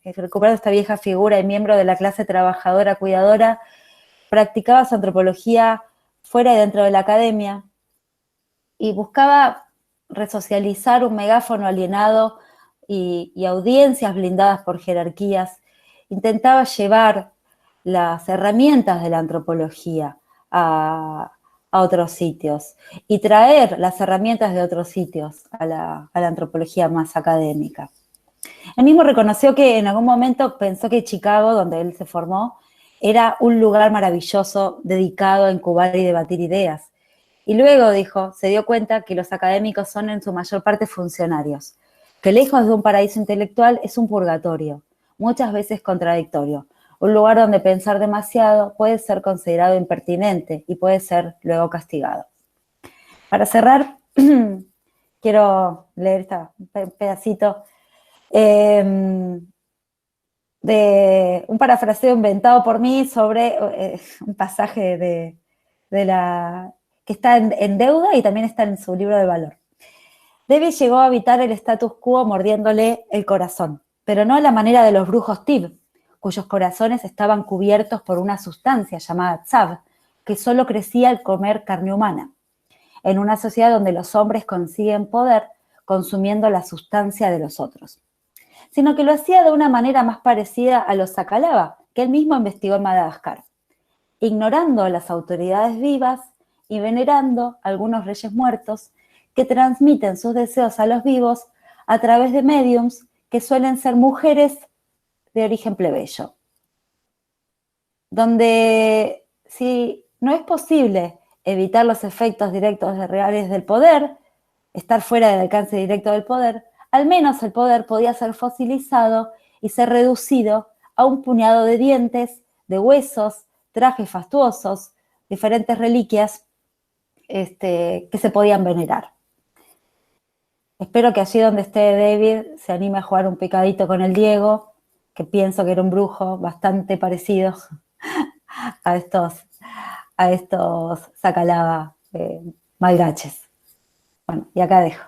Recuperando esta vieja figura y miembro de la clase trabajadora, cuidadora, practicaba su antropología fuera y dentro de la academia y buscaba resocializar un megáfono alienado y audiencias blindadas por jerarquías. Intentaba llevar las herramientas de la antropología a otros sitios y traer las herramientas de otros sitios a la antropología más académica. Él mismo reconoció que en algún momento pensó que Chicago, donde él se formó, era un lugar maravilloso dedicado a incubar y debatir ideas. Y luego, dijo, se dio cuenta que los académicos son en su mayor parte funcionarios, que lejos de un paraíso intelectual es un purgatorio, muchas veces contradictorio, un lugar donde pensar demasiado puede ser considerado impertinente y puede ser luego castigado. Para cerrar, quiero leer un pedacito de un parafraseo inventado por mí sobre un pasaje que está en Deuda y también está en su libro de valor. David llegó a habitar el status quo mordiéndole el corazón, pero no a la manera de los brujos Tib, cuyos corazones estaban cubiertos por una sustancia llamada tzav, que solo crecía al comer carne humana, en una sociedad donde los hombres consiguen poder consumiendo la sustancia de los otros, sino que lo hacía de una manera más parecida a los Sakalava, que él mismo investigó en Madagascar, ignorando a las autoridades vivas y venerando a algunos reyes muertos que transmiten sus deseos a los vivos a través de mediums que suelen ser mujeres de origen plebeyo. Donde, si no es posible evitar los efectos directos reales del poder, estar fuera del alcance directo del poder, al menos el poder podía ser fosilizado y ser reducido a un puñado de dientes, de huesos, trajes fastuosos, diferentes reliquias que se podían venerar. Espero que allí donde esté David se anime a jugar un picadito con el Diego, que pienso que era un brujo bastante parecido a estos Sakalava malgaches. Bueno, y acá dejo.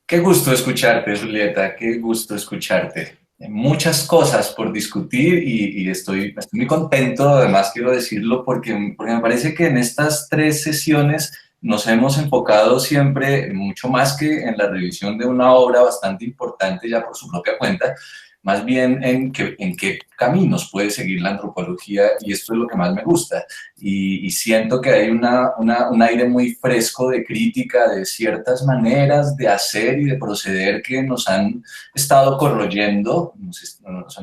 Qué gusto escucharte, Julieta, qué gusto escucharte. Muchas cosas por discutir y estoy muy contento, además quiero decirlo, porque me parece que en estas 3 sesiones nos hemos enfocado siempre mucho más que en la revisión de una obra bastante importante ya por su propia cuenta, más bien en qué caminos puede seguir la antropología, y esto es lo que más me gusta. Y siento que hay un aire muy fresco de crítica de ciertas maneras de hacer y de proceder que nos han estado corroyendo,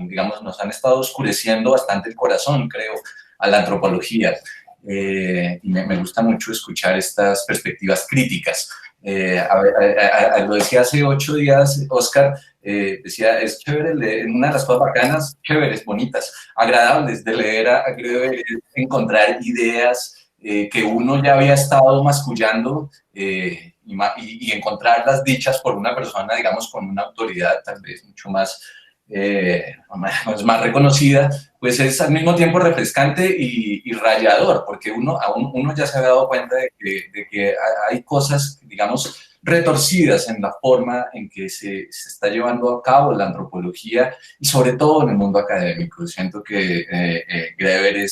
digamos, nos han estado oscureciendo bastante el corazón, creo, a la antropología. Y me gusta mucho escuchar estas perspectivas críticas. Lo decía hace 8 días, Oscar, decía, es chévere leer, una de las cosas bacanas, chéveres, bonitas, agradables de leer a Greber, es encontrar ideas que uno ya había estado mascullando y encontrarlas dichas por una persona, digamos, con una autoridad tal vez mucho más reconocida, pues es al mismo tiempo refrescante y rayador, porque uno ya se ha dado cuenta de que hay cosas, digamos, retorcidas en la forma en que se está llevando a cabo la antropología y sobre todo en el mundo académico. Siento que Greber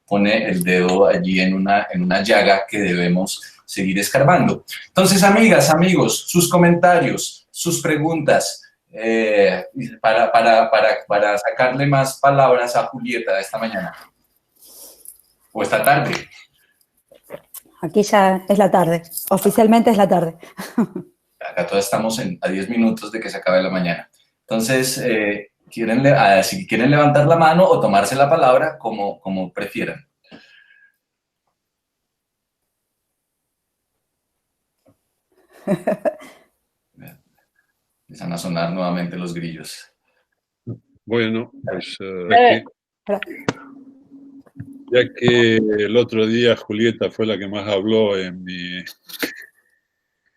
pone el dedo allí en una llaga que debemos seguir escarbando. Entonces, amigas, amigos, sus comentarios, sus preguntas, para sacarle más palabras a Julieta esta mañana o esta tarde. Aquí ya es la tarde, oficialmente es la tarde. Acá todos estamos a 10 minutos de que se acabe la mañana. Entonces, si quieren levantar la mano o tomarse la palabra, como prefieran. Empiezan a sonar nuevamente los grillos. Bueno, pues ya que el otro día Julieta fue la que más habló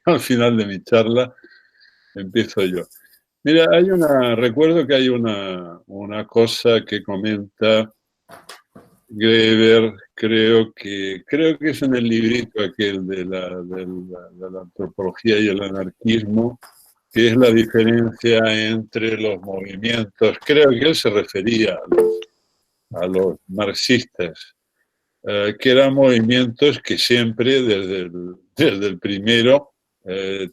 al final de mi charla, empiezo yo. Mira, recuerdo que hay una cosa que comenta Greber, creo que es en el librito aquel de la antropología y el anarquismo, que es la diferencia entre los movimientos. Creo que él se refería a los marxistas, que eran movimientos que siempre, desde el primero,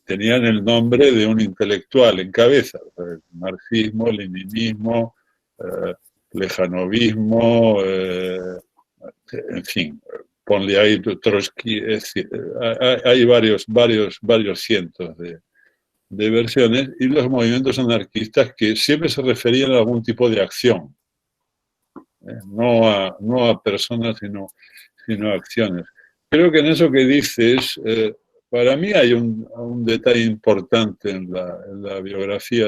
tenían el nombre de un intelectual en cabeza. El marxismo, leninismo, plejanovismo, en fin, ponle ahí Trotsky, es decir, hay varios cientos de versiones, y los movimientos anarquistas que siempre se referían a algún tipo de acción, no a personas, sino a acciones. Creo que en eso que dices, para mí hay un detalle importante en la biografía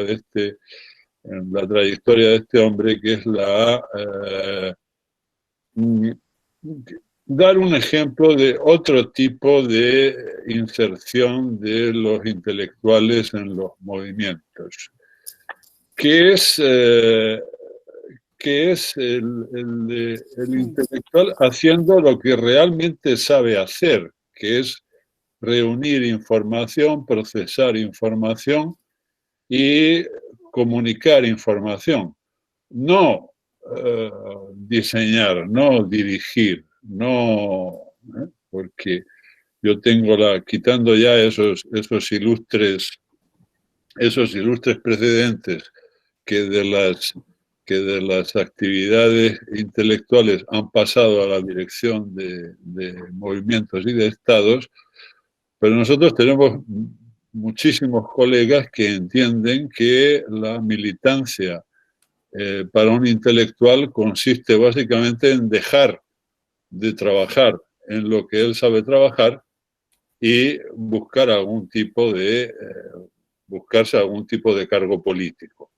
en la trayectoria de este hombre, que es dar un ejemplo de otro tipo de inserción de los intelectuales en los movimientos, que es el intelectual haciendo lo que realmente sabe hacer, que es reunir información, procesar información y comunicar información. No diseñar, no dirigir, porque yo tengo quitando ya esos ilustres precedentes que de las actividades intelectuales han pasado a la dirección de movimientos y de estados, pero nosotros tenemos muchísimos colegas que entienden que la militancia para un intelectual consiste básicamente en dejar de trabajar en lo que él sabe trabajar y buscarse algún tipo de cargo político,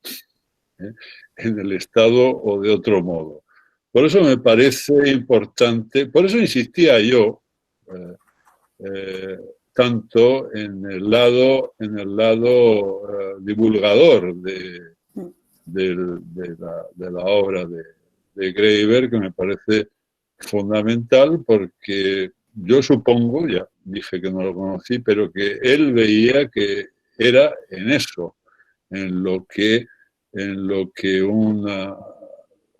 en el Estado o de otro modo. Por eso me parece importante, por eso insistía yo tanto en el lado divulgador de la obra de Greber, que me parece fundamental, porque yo supongo, ya dije que no lo conocí, pero que él veía que era en eso, en lo que un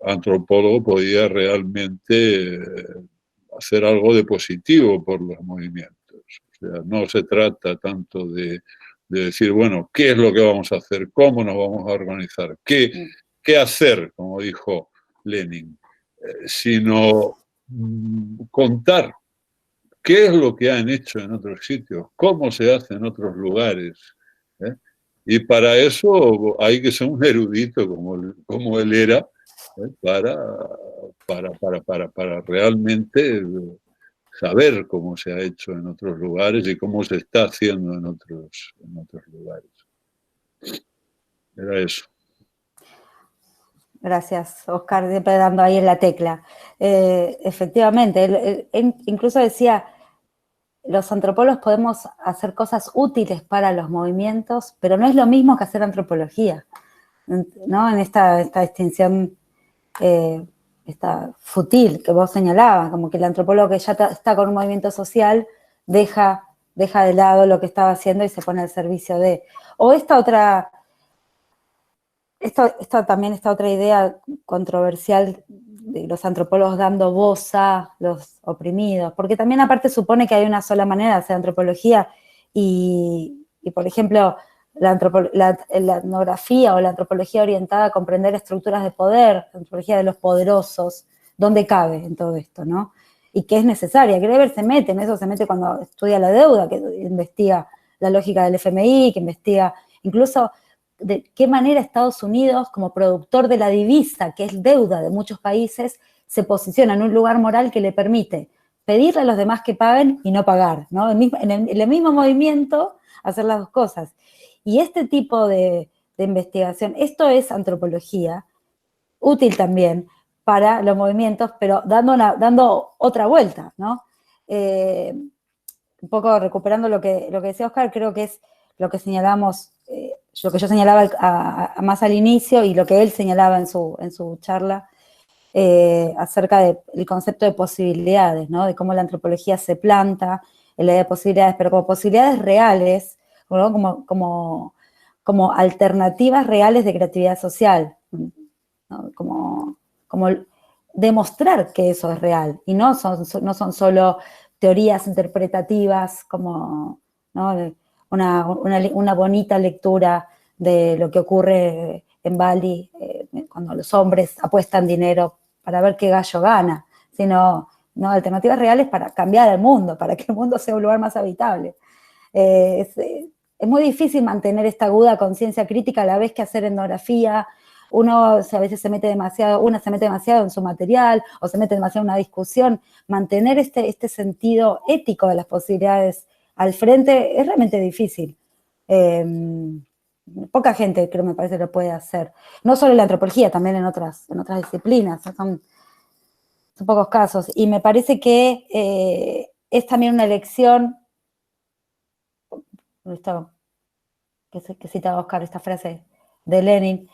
antropólogo podía realmente hacer algo de positivo por los movimientos. O sea, no se trata tanto de decir, bueno, ¿qué es lo que vamos a hacer? ¿Cómo nos vamos a organizar? ¿Qué qué hacer, como dijo Lenin, sino contar qué es lo que han hecho en otros sitios, cómo se hace en otros lugares. ¿Eh? Y para eso hay que ser un erudito como él era, para realmente saber cómo se ha hecho en otros lugares y cómo se está haciendo en otros lugares. Era eso. Gracias, Oscar, siempre dando ahí en la tecla. Efectivamente, él incluso decía, los antropólogos podemos hacer cosas útiles para los movimientos, pero no es lo mismo que hacer antropología, ¿no? En esta distinción esta futil que vos señalabas, como que el antropólogo que ya está con un movimiento social deja de lado lo que estaba haciendo y se pone al servicio de... O esta otra idea controversial de los antropólogos dando voz a los oprimidos, porque también aparte supone que hay una sola manera de hacer antropología y por ejemplo, la etnografía o la antropología orientada a comprender estructuras de poder, la antropología de los poderosos, ¿dónde cabe en todo esto, no? Y que es necesaria. Greber se mete en eso, se mete cuando estudia la deuda, que investiga la lógica del FMI, que investiga incluso de qué manera Estados Unidos, como productor de la divisa, que es deuda de muchos países, se posiciona en un lugar moral que le permite pedirle a los demás que paguen y no pagar, ¿no? En el mismo movimiento, hacer las dos cosas. Y este tipo de investigación, esto es antropología, útil también para los movimientos, pero dando otra vuelta, ¿no? Un poco recuperando lo que decía Oscar, creo que es lo que señalamos, lo que yo señalaba más al inicio y lo que él señalaba en su charla acerca del concepto de posibilidades, ¿no? De cómo la antropología se planta en la idea de posibilidades, pero como posibilidades reales, ¿no? como alternativas reales de creatividad social, ¿no? Como demostrar que eso es real y no son solo teorías interpretativas como, ¿no? una bonita lectura de lo que ocurre en Bali cuando los hombres apuestan dinero para ver qué gallo gana, sino alternativas reales para cambiar el mundo, para que el mundo sea un lugar más habitable. Es muy difícil mantener esta aguda conciencia crítica a la vez que hacer etnografía. Uno a veces se mete demasiado en su material o se mete demasiado en una discusión. Mantener este sentido ético de las posibilidades al frente es realmente difícil. Poca gente, creo, me parece, lo puede hacer. No solo en la antropología, también en otras disciplinas. Son pocos casos. Y me parece que es también una elección, que citaba Oscar, esta frase de Lenin,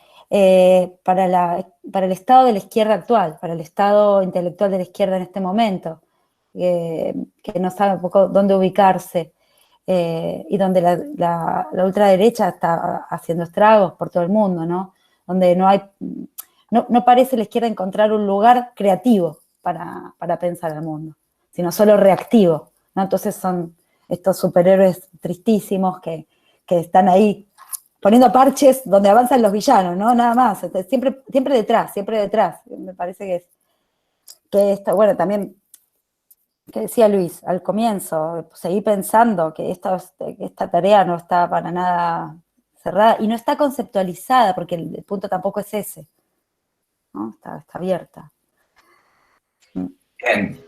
para el estado de la izquierda actual, para el estado intelectual de la izquierda en este momento, que no sabe un poco dónde ubicarse, y donde la ultraderecha está haciendo estragos por todo el mundo, ¿no? Donde no parece la izquierda encontrar un lugar creativo para pensar el mundo, sino solo reactivo, ¿no? Entonces son estos superhéroes tristísimos que están ahí poniendo parches donde avanzan los villanos, ¿no? Nada más, siempre detrás. Me parece que esto, bueno, también, que decía Luis al comienzo, seguí pensando que esta tarea no está para nada cerrada y no está conceptualizada, porque el punto tampoco es ese, ¿no? Está abierta. Bien.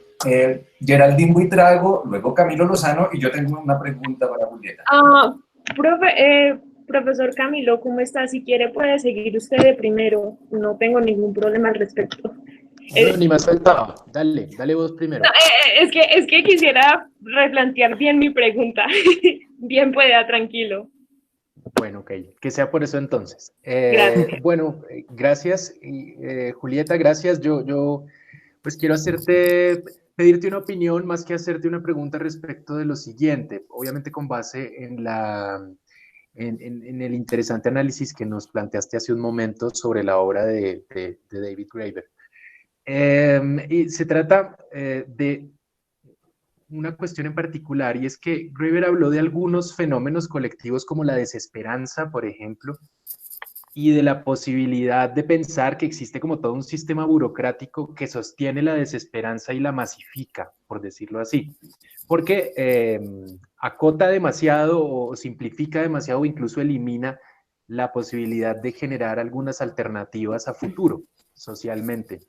Geraldine Buitrago, luego Camilo Lozano, y yo tengo una pregunta para Julieta. Profesor Camilo, ¿cómo está? Si quiere puede seguir usted de primero, no tengo ningún problema al respecto. No, ni más faltaba. Dale vos primero. No, es que quisiera replantear bien mi pregunta. Bien pueda, tranquilo. Bueno, ok, que sea por eso entonces. Gracias. Bueno, gracias. Julieta, gracias. Yo pues quiero pedirte una opinión más que hacerte una pregunta respecto de lo siguiente, obviamente con base en el interesante análisis que nos planteaste hace un momento sobre la obra de David Graeber. Y se trata de una cuestión en particular, y es que Graeber habló de algunos fenómenos colectivos como la desesperanza, por ejemplo, y de la posibilidad de pensar que existe como todo un sistema burocrático que sostiene la desesperanza y la masifica, por decirlo así. Porque acota demasiado o simplifica demasiado o incluso elimina la posibilidad de generar algunas alternativas a futuro socialmente.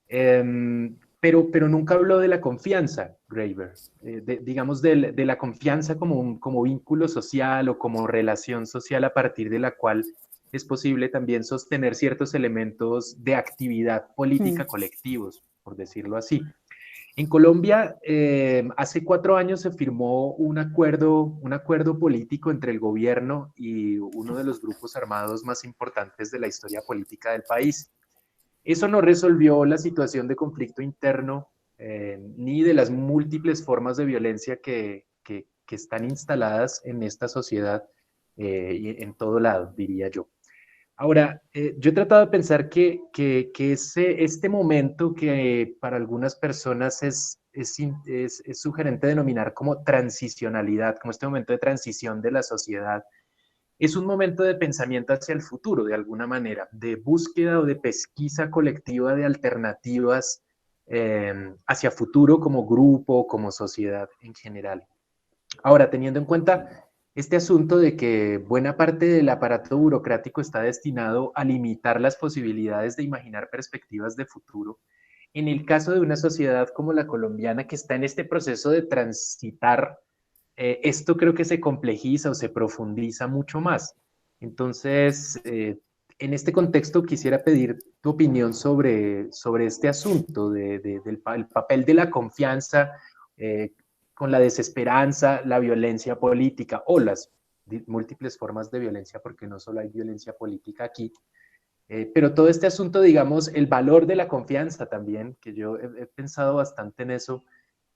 Pero nunca habló de la confianza, Graeber, digamos de la confianza como vínculo social o como relación social a partir de la cual es posible también sostener ciertos elementos de actividad política colectivos, por decirlo así. En Colombia, hace 4 años se firmó un acuerdo político entre el gobierno y uno de los grupos armados más importantes de la historia política del país. Eso no resolvió la situación de conflicto interno ni de las múltiples formas de violencia que están instaladas en esta sociedad y en todo lado, diría yo. Ahora, yo he tratado de pensar que este momento que para algunas personas es sugerente denominar como transicionalidad, como este momento de transición de la sociedad, es un momento de pensamiento hacia el futuro, de alguna manera, de búsqueda o de pesquisa colectiva de alternativas hacia futuro como grupo, como sociedad en general. Ahora, teniendo en cuenta este asunto de que buena parte del aparato burocrático está destinado a limitar las posibilidades de imaginar perspectivas de futuro, en el caso de una sociedad como la colombiana que está en este proceso de transitar, esto creo que se complejiza o se profundiza mucho más. Entonces, en este contexto quisiera pedir tu opinión sobre este asunto del papel de la confianza con la desesperanza, la violencia política o las múltiples formas de violencia, porque no solo hay violencia política aquí, pero todo este asunto, digamos, el valor de la confianza también, que yo he pensado bastante en eso,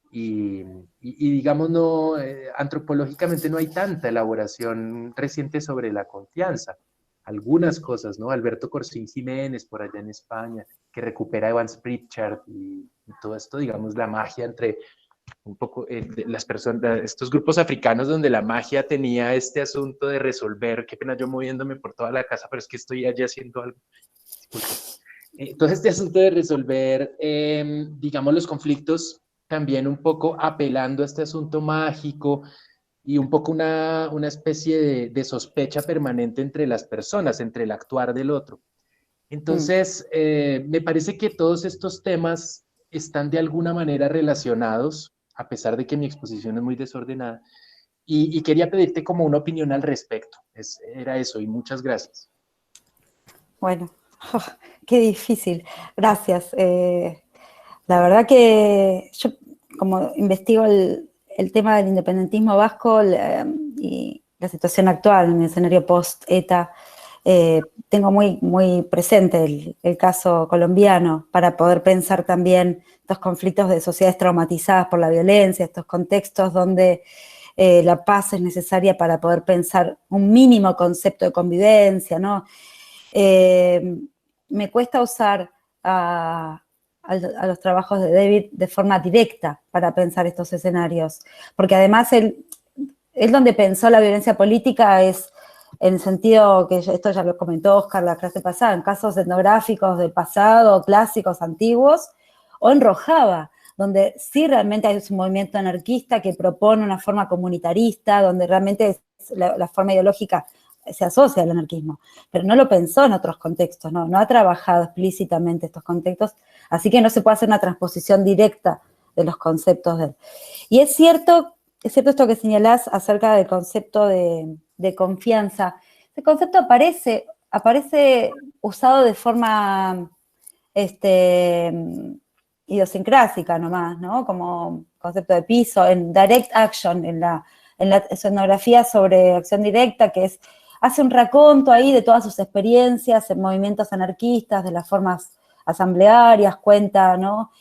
y digamos, no, antropológicamente no hay tanta elaboración reciente sobre la confianza. Algunas cosas, ¿no? Alberto Corsín Jiménez, por allá en España, que recupera a Evans Pritchard y todo esto, digamos, la magia entre un poco las personas, estos grupos africanos donde la magia tenía este asunto de resolver, qué pena yo moviéndome por toda la casa, pero es que estoy allí haciendo algo. Entonces este asunto de resolver, digamos, los conflictos también un poco apelando a este asunto mágico y un poco una especie de sospecha permanente entre las personas, entre el actuar del otro. Entonces, me parece que todos estos temas están de alguna manera relacionados, a pesar de que mi exposición es muy desordenada, y quería pedirte como una opinión al respecto. Era eso, y muchas gracias. Bueno, qué difícil. Gracias. La verdad que yo, como investigo el tema del independentismo vasco y la situación actual en el escenario post-ETA, tengo muy, muy presente el caso colombiano para poder pensar también estos conflictos de sociedades traumatizadas por la violencia, estos contextos donde la paz es necesaria para poder pensar un mínimo concepto de convivencia, ¿no? Me cuesta usar a los trabajos de David de forma directa para pensar estos escenarios, porque además él donde pensó la violencia política es en el sentido que esto ya lo comentó Oscar la clase pasada, en casos etnográficos del pasado, clásicos, antiguos, o en Rojava, donde sí realmente hay un movimiento anarquista que propone una forma comunitarista, donde realmente la forma ideológica se asocia al anarquismo, pero no lo pensó en otros contextos, no ha trabajado explícitamente estos contextos, así que no se puede hacer una transposición directa de los conceptos de él. Y es cierto esto que señalás acerca del concepto de confianza. Este concepto aparece usado de forma idiosincrásica nomás, ¿no? Como concepto de piso, en direct action, en la etnografía sobre acción directa, que hace un raconto ahí de todas sus experiencias en movimientos anarquistas, de las formas asamblearias, cuenta, ¿no?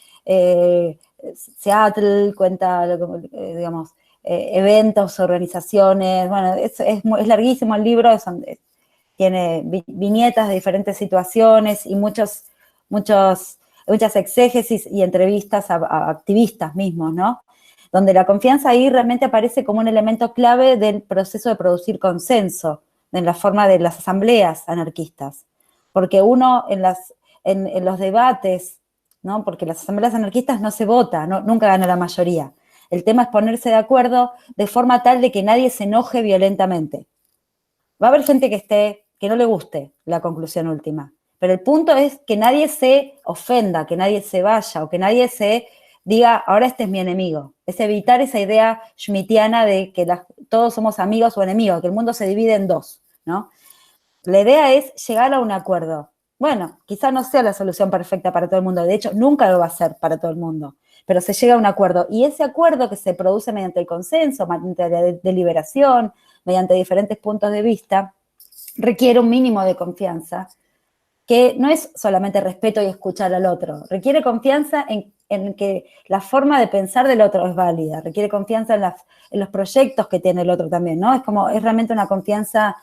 Seattle, cuenta, digamos, eventos, organizaciones, bueno, es larguísimo el libro, tiene viñetas de diferentes situaciones y muchas exégesis y entrevistas a activistas mismos, ¿no? Donde la confianza ahí realmente aparece como un elemento clave del proceso de producir consenso, en la forma de las asambleas anarquistas, porque uno en los debates, ¿no? Porque las asambleas anarquistas no se vota, nunca gana la mayoría. El tema es ponerse de acuerdo de forma tal de que nadie se enoje violentamente. Va a haber gente que no le guste la conclusión última, pero el punto es que nadie se ofenda, que nadie se vaya o que nadie se diga, ahora este es mi enemigo. Es evitar esa idea schmittiana de que todos somos amigos o enemigos, que el mundo se divide en dos, ¿no? La idea es llegar a un acuerdo. Bueno, quizá no sea la solución perfecta para todo el mundo, de hecho, nunca lo va a ser para todo el mundo, pero se llega a un acuerdo, y ese acuerdo que se produce mediante el consenso, mediante la deliberación, mediante diferentes puntos de vista, requiere un mínimo de confianza, que no es solamente respeto y escuchar al otro, requiere confianza en que la forma de pensar del otro es válida, requiere confianza en los proyectos que tiene el otro también, ¿no? Es realmente una confianza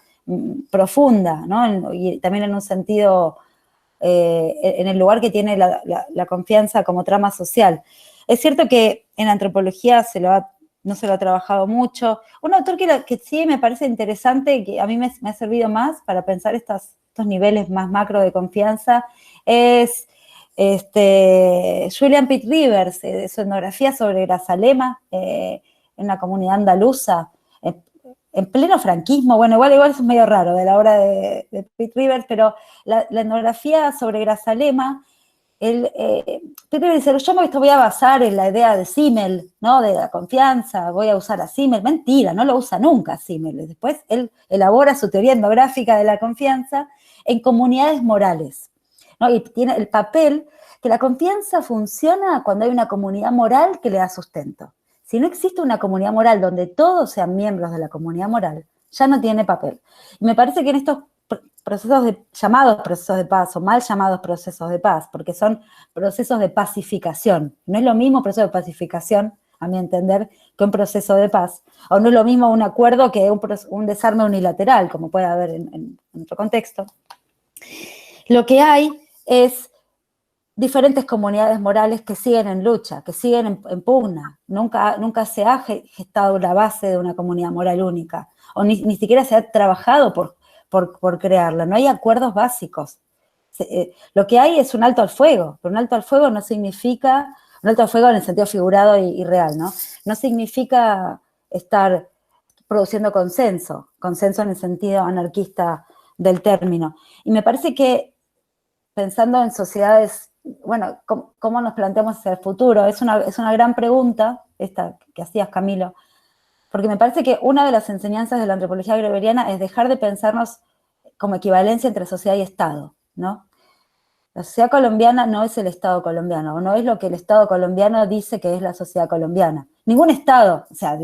profunda, ¿no? Y también en un sentido, en el lugar que tiene la confianza como trama social. Es cierto que en antropología no se lo ha trabajado mucho. Un autor que sí me parece interesante y que a mí me ha servido más para pensar estos niveles más macro de confianza es Julian Pitt Rivers, su etnografía sobre Grazalema, en la comunidad andaluza, en pleno franquismo. Bueno, igual es medio raro de la obra de Pitt Rivers, pero la etnografía sobre Grazalema, Pitt Rivers dice, yo me voy a basar en la idea de Simmel, ¿no? De la confianza, voy a usar a Simmel. Mentira, no lo usa nunca Simmel. Después él elabora su teoría etnográfica de la confianza en comunidades morales, ¿no? Y tiene el papel que la confianza funciona cuando hay una comunidad moral que le da sustento. Si no existe una comunidad moral donde todos sean miembros de la comunidad moral, ya no tiene papel. Y me parece que en estos procesos llamados procesos de paz o mal llamados procesos de paz, porque son procesos de pacificación. No es lo mismo proceso de pacificación, a mi entender, que un proceso de paz. O no es lo mismo un acuerdo que un desarme unilateral, como puede haber en otro contexto. Lo que hay es diferentes comunidades morales que siguen en lucha, que siguen en pugna. Nunca se ha gestado la base de una comunidad moral única, o ni siquiera se ha trabajado por crearla. No hay acuerdos básicos. Lo que hay es un alto al fuego, pero un alto al fuego no significa, un alto al fuego en el sentido figurado y real, ¿no? No significa estar produciendo consenso en el sentido anarquista del término. Y me parece que pensando en sociedades, bueno, ¿cómo nos planteamos hacia el futuro? Es una gran pregunta, esta que hacías, Camilo, porque me parece que una de las enseñanzas de la antropología gregoriana es dejar de pensarnos como equivalencia entre sociedad y Estado, ¿no? La sociedad colombiana no es el Estado colombiano, o no es lo que el Estado colombiano dice que es la sociedad colombiana. Ningún Estado, o sea,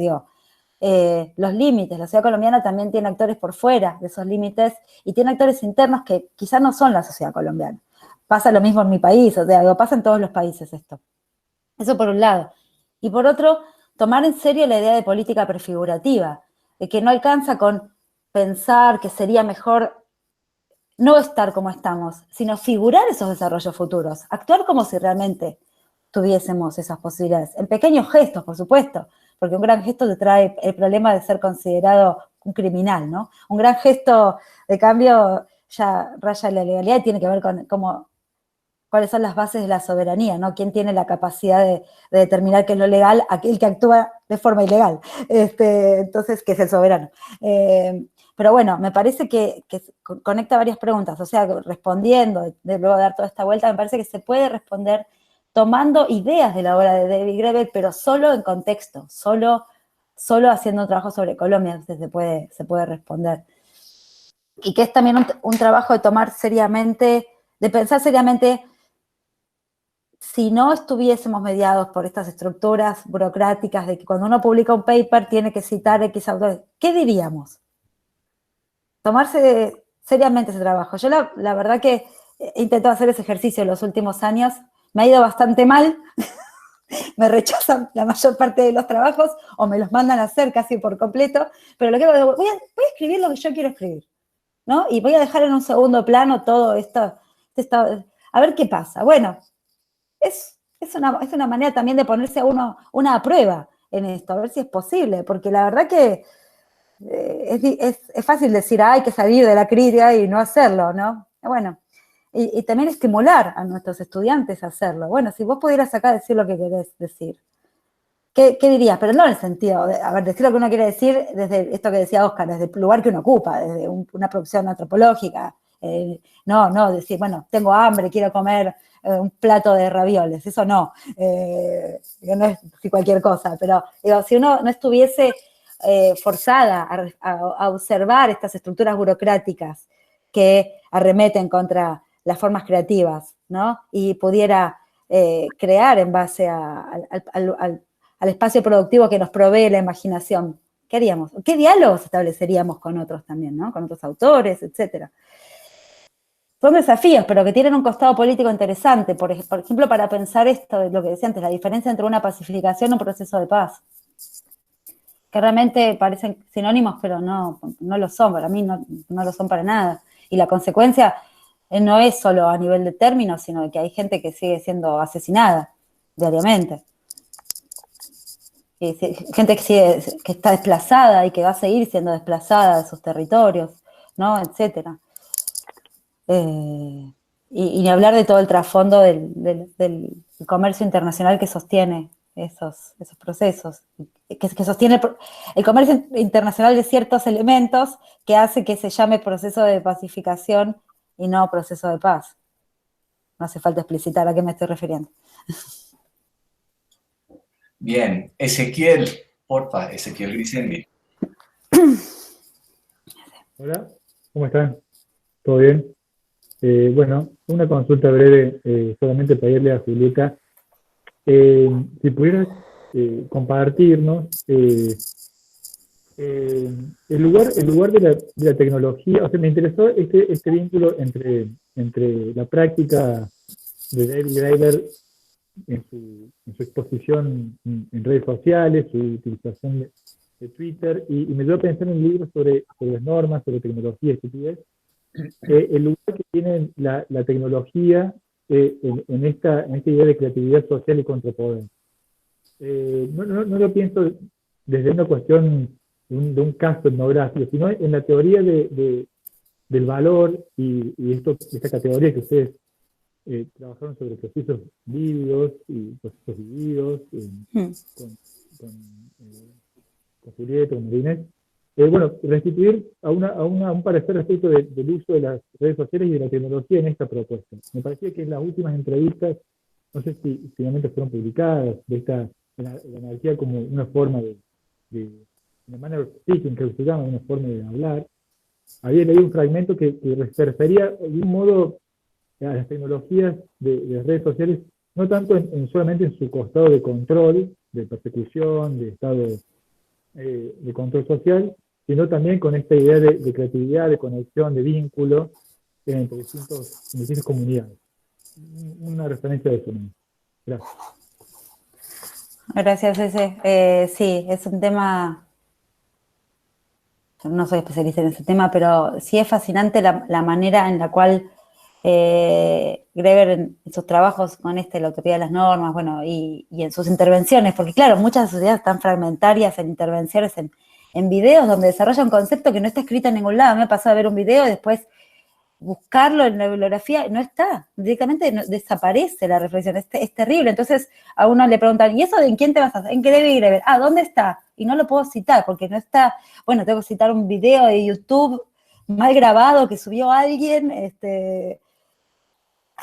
los límites, la sociedad colombiana también tiene actores por fuera de esos límites y tiene actores internos que quizás no son la sociedad colombiana. Pasa lo mismo en mi país, o sea, pasa en todos los países esto. Eso por un lado. Y por otro, tomar en serio la idea de política prefigurativa, de que no alcanza con pensar que sería mejor no estar como estamos, sino figurar esos desarrollos futuros, actuar como si realmente tuviésemos esas posibilidades, en pequeños gestos, por supuesto, porque un gran gesto te trae el problema de ser considerado un criminal, ¿no? Un gran gesto, de cambio, ya raya la legalidad y tiene que ver con cuáles son las bases de la soberanía, ¿no? ¿Quién tiene la capacidad de determinar qué es lo legal? Aquel que actúa de forma ilegal. Entonces, ¿qué es el soberano? Pero bueno, me parece que conecta varias preguntas, o sea, respondiendo, luego de dar toda esta vuelta, me parece que se puede responder tomando ideas de la obra de David Graeber, pero solo en contexto, solo haciendo un trabajo sobre Colombia, entonces se puede responder. Y que es también un trabajo de tomar seriamente, de pensar seriamente, si no estuviésemos mediados por estas estructuras burocráticas de que cuando uno publica un paper tiene que citar X autores, ¿qué diríamos? Tomarse seriamente ese trabajo. Yo la verdad que he intentado hacer ese ejercicio en los últimos años, me ha ido bastante mal, me rechazan la mayor parte de los trabajos o me los mandan a hacer casi por completo, pero lo que hago es voy a escribir lo que yo quiero escribir, ¿no? Y voy a dejar en un segundo plano todo esto, a ver qué pasa. Bueno, es una manera también de ponerse a uno una prueba en esto, a ver si es posible, porque la verdad que es fácil decir, hay que salir de la crítica y no hacerlo, ¿no? Bueno, y también estimular a nuestros estudiantes a hacerlo. Bueno, si vos pudieras acá decir lo que querés decir, ¿qué dirías? Pero no en el sentido de, a ver, decir lo que uno quiere decir desde esto que decía Oscar, desde el lugar que uno ocupa, desde una producción antropológica. No, decir, bueno, tengo hambre, quiero comer un plato de ravioles, eso no. No es cualquier cosa, pero digo, si uno no estuviese forzada a observar estas estructuras burocráticas que arremeten contra las formas creativas, ¿no? Y pudiera crear en base al espacio productivo que nos provee la imaginación, ¿qué haríamos? ¿Qué diálogos estableceríamos con otros también, ¿no? Con otros autores, etcétera? Son desafíos, pero que tienen un costado político interesante, por ejemplo, para pensar esto, de lo que decía antes, la diferencia entre una pacificación y un proceso de paz, que realmente parecen sinónimos, pero no lo son, para mí no lo son para nada. Y la consecuencia no es solo a nivel de términos, sino de que hay gente que sigue siendo asesinada diariamente. Y gente que está desplazada y que va a seguir siendo desplazada de sus territorios, ¿no? Etcétera. Y ni hablar de todo el trasfondo del comercio internacional que sostiene esos procesos, que sostiene el comercio internacional de ciertos elementos que hace que se llame proceso de pacificación y no proceso de paz. No hace falta explicitar a qué me estoy refiriendo. Bien, Ezequiel, porfa, Ezequiel Grisendi. Hola, ¿cómo están? ¿Todo bien? Bueno, una consulta breve, solamente para irle a Julieta. Si pudieras compartirnos el lugar de la tecnología, o sea, me interesó este vínculo entre la práctica de David Graeber en su exposición en redes sociales, su utilización de Twitter, y me dio a pensar en un libro sobre las normas, sobre tecnología, estupidez. El lugar que tiene la tecnología en esta idea de creatividad social y contrapoder. No lo pienso desde una cuestión de un caso etnográfico, sino en la teoría del valor y esta categoría que ustedes trabajaron sobre procesos vívidos y procesos vividos con Julieta, con Inés. Bueno, restituir a un parecer respecto del uso de las redes sociales y de la tecnología en esta propuesta. Me parecía que en las últimas entrevistas, no sé si finalmente fueron publicadas, de la energía como una forma de manner of speaking, que se llama, una forma de hablar. Había leído un fragmento que se refería de un modo a las tecnologías de redes sociales, no tanto solamente en su costado de control, de persecución, de estado de control social, sino también con esta idea de creatividad, de conexión, de vínculo entre distintas comunidades. Una referencia de eso, ¿no? Gracias. Gracias, Ese. Sí, es un tema, no soy especialista en ese tema, pero sí es fascinante la manera en la cual Graeber en sus trabajos con la autoridad de las normas, bueno, y en sus intervenciones, porque claro, muchas sociedades están fragmentarias en intervenciones en videos donde desarrolla un concepto que no está escrito en ningún lado. Me ha pasado a ver un video y después buscarlo en la bibliografía, no está, directamente desaparece la reflexión, es terrible. Entonces a uno le preguntan, ¿y eso en quién te basas? ¿En qué David Graeber? ¿Dónde está? Y no lo puedo citar porque no está. Bueno, tengo que citar un video de YouTube mal grabado que subió alguien,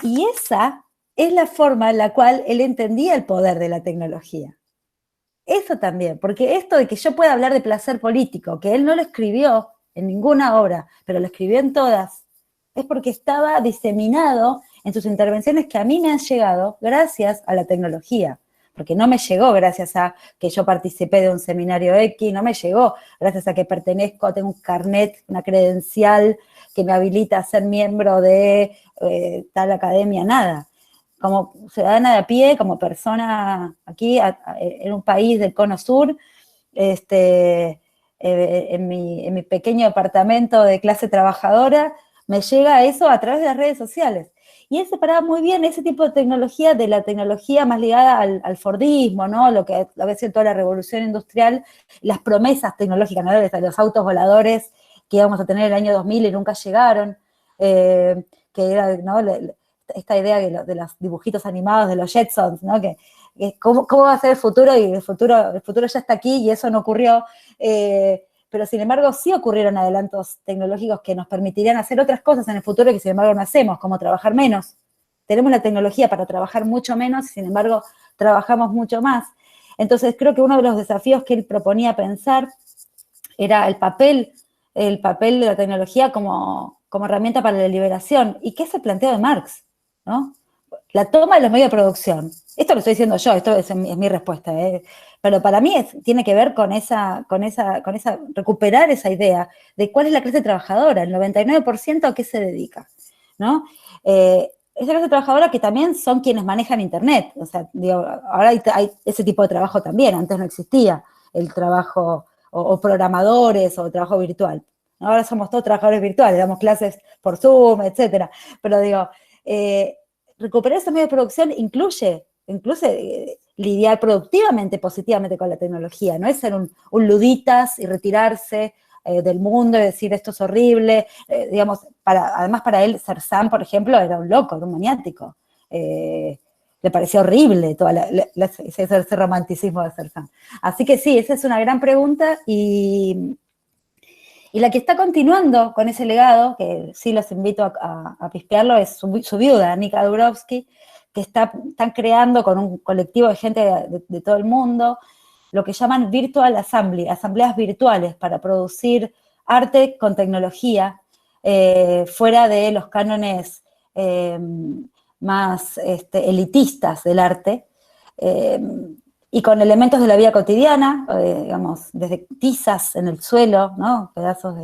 y esa es la forma en la cual él entendía el poder de la tecnología. Eso también, porque esto de que yo pueda hablar de placer político, que él no lo escribió en ninguna obra, pero lo escribió en todas, es porque estaba diseminado en sus intervenciones que a mí me han llegado gracias a la tecnología, porque no me llegó gracias a que yo participé de un seminario X, no me llegó gracias a que pertenezco, tengo un carnet, una credencial que me habilita a ser miembro de tal academia, nada. Como ciudadana de a pie, como persona aquí en un país del cono sur, en mi pequeño departamento de clase trabajadora, me llega eso a través de las redes sociales. y él separaba muy bien ese tipo de tecnología de la tecnología más ligada al Fordismo, ¿no? Lo que había sido toda la revolución industrial, las promesas tecnológicas, ¿no? Los autos voladores que íbamos a tener en el año 2000 y nunca llegaron, que era, ¿no? Esta idea de los dibujitos animados de los Jetsons, ¿no? Que ¿cómo va a ser el futuro? Y el futuro ya está aquí y eso no ocurrió. Pero sin embargo sí ocurrieron adelantos tecnológicos que nos permitirían hacer otras cosas en el futuro que sin embargo no hacemos, como trabajar menos. Tenemos la tecnología para trabajar mucho menos y sin embargo trabajamos mucho más. Entonces creo que uno de los desafíos que él proponía pensar era el papel de la tecnología como herramienta para la liberación. ¿Y qué es el planteo de Marx? ¿No? La toma de los medios de producción. Esto lo estoy diciendo yo, esto es mi respuesta, pero para mí tiene que ver con recuperar esa idea de cuál es la clase trabajadora, el 99% a qué se dedica, ¿no? Esa clase trabajadora que también son quienes manejan Internet, o sea, digo, ahora hay ese tipo de trabajo también, antes no existía el trabajo, o programadores, o trabajo virtual. Ahora somos todos trabajadores virtuales, damos clases por Zoom, etcétera, pero digo, recuperar esos medios de producción incluye lidiar productivamente, positivamente con la tecnología, no es ser un luditas y retirarse del mundo y decir esto es horrible, digamos, además para él Zerzan, por ejemplo, era un loco, era un maniático, le parecía horrible todo ese romanticismo de Zerzan. Así que sí, esa es una gran pregunta y la que está continuando con ese legado, que sí los invito a pispearlo, es su viuda, Nika Dubrovsky, que están creando con un colectivo de gente de todo el mundo, lo que llaman Virtual Assembly, asambleas virtuales para producir arte con tecnología, fuera de los cánones más elitistas del arte, y con elementos de la vida cotidiana, digamos, desde tizas en el suelo, ¿no? Pedazos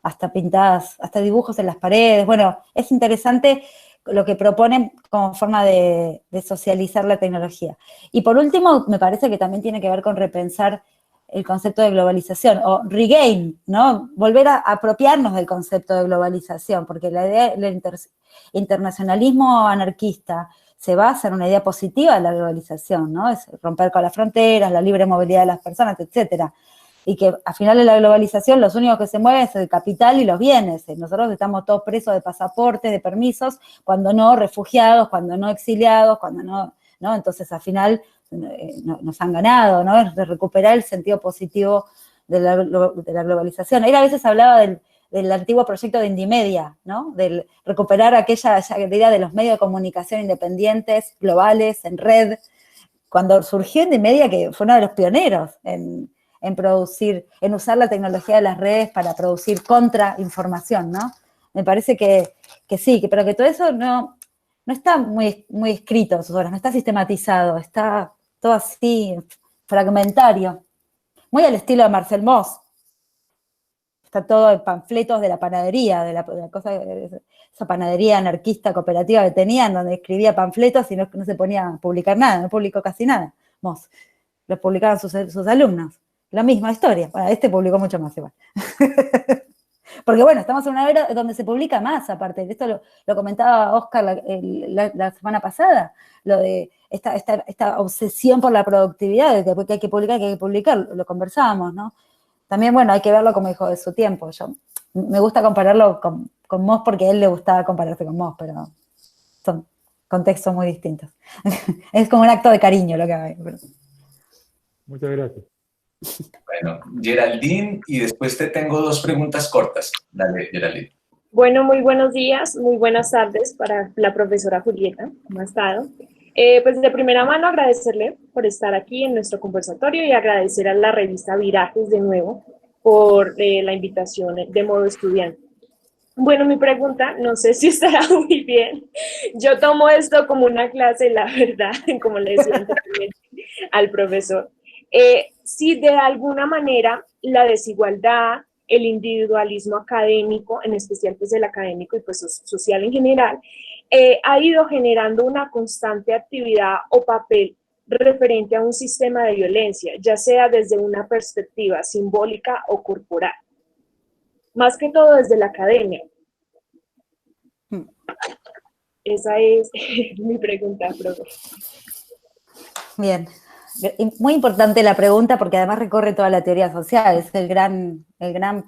hasta pintadas, hasta dibujos en las paredes. Bueno, es interesante lo que proponen como forma de socializar la tecnología. Y por último, me parece que también tiene que ver con repensar el concepto de globalización, o regain, ¿no? Volver a apropiarnos del concepto de globalización, porque la idea del internacionalismo anarquista se basa en una idea positiva de la globalización, ¿no? Es romper con las fronteras, la libre movilidad de las personas, etcétera. Y que al final de la globalización los únicos que se mueven es el capital y los bienes. Nosotros estamos todos presos de pasaportes, de permisos, cuando no refugiados, cuando no exiliados, cuando no, entonces al final nos han ganado, ¿no? Es de recuperar el sentido positivo de la globalización. Él a veces hablaba del antiguo proyecto de Indymedia, ¿no? Del recuperar aquella idea de los medios de comunicación independientes, globales, en red. Cuando surgió Indymedia, que fue uno de los pioneros en usar la tecnología de las redes para producir contrainformación, ¿no? Me parece que sí, pero que todo eso no está muy escrito en sus obras, no está sistematizado, está todo así fragmentario, muy al estilo de Marcel Mauss. Está todo en panfletos de la panadería, de la cosa, esa panadería anarquista cooperativa que tenían, donde escribía panfletos y no se ponía a publicar nada, no publicó casi nada. Mauss, lo publicaban sus alumnos. La misma historia. Bueno, publicó mucho más igual. Porque bueno, estamos en una era donde se publica más, aparte. Esto lo comentaba Oscar la semana pasada, lo de esta obsesión por la productividad, de que hay que publicar, lo conversábamos, ¿no? También, bueno, hay que verlo como hijo de su tiempo. Me gusta compararlo con Mauss porque a él le gustaba compararse con Mauss, pero son contextos muy distintos. Es como un acto de cariño lo que hago. Muchas gracias. Bueno, Geraldine, y después te tengo dos preguntas cortas. Dale, Geraldine. Bueno, muy buenos días, muy buenas tardes para la profesora Julieta. ¿Cómo ha estado? Pues de primera mano agradecerle por estar aquí en nuestro conversatorio y agradecer a la revista Virajes de nuevo por la invitación de modo estudiante. Bueno, mi pregunta, no sé si estará muy bien. Yo tomo esto como una clase, la verdad, como le decía anteriormente al profesor. Si de alguna manera la desigualdad, el individualismo académico, en especial pues el académico y pues social en general, ha ido generando una constante actividad o papel referente a un sistema de violencia, ya sea desde una perspectiva simbólica o corporal, más que todo desde la academia. Esa es mi pregunta, profe. Bien. Muy importante la pregunta porque además recorre toda la teoría social, es el gran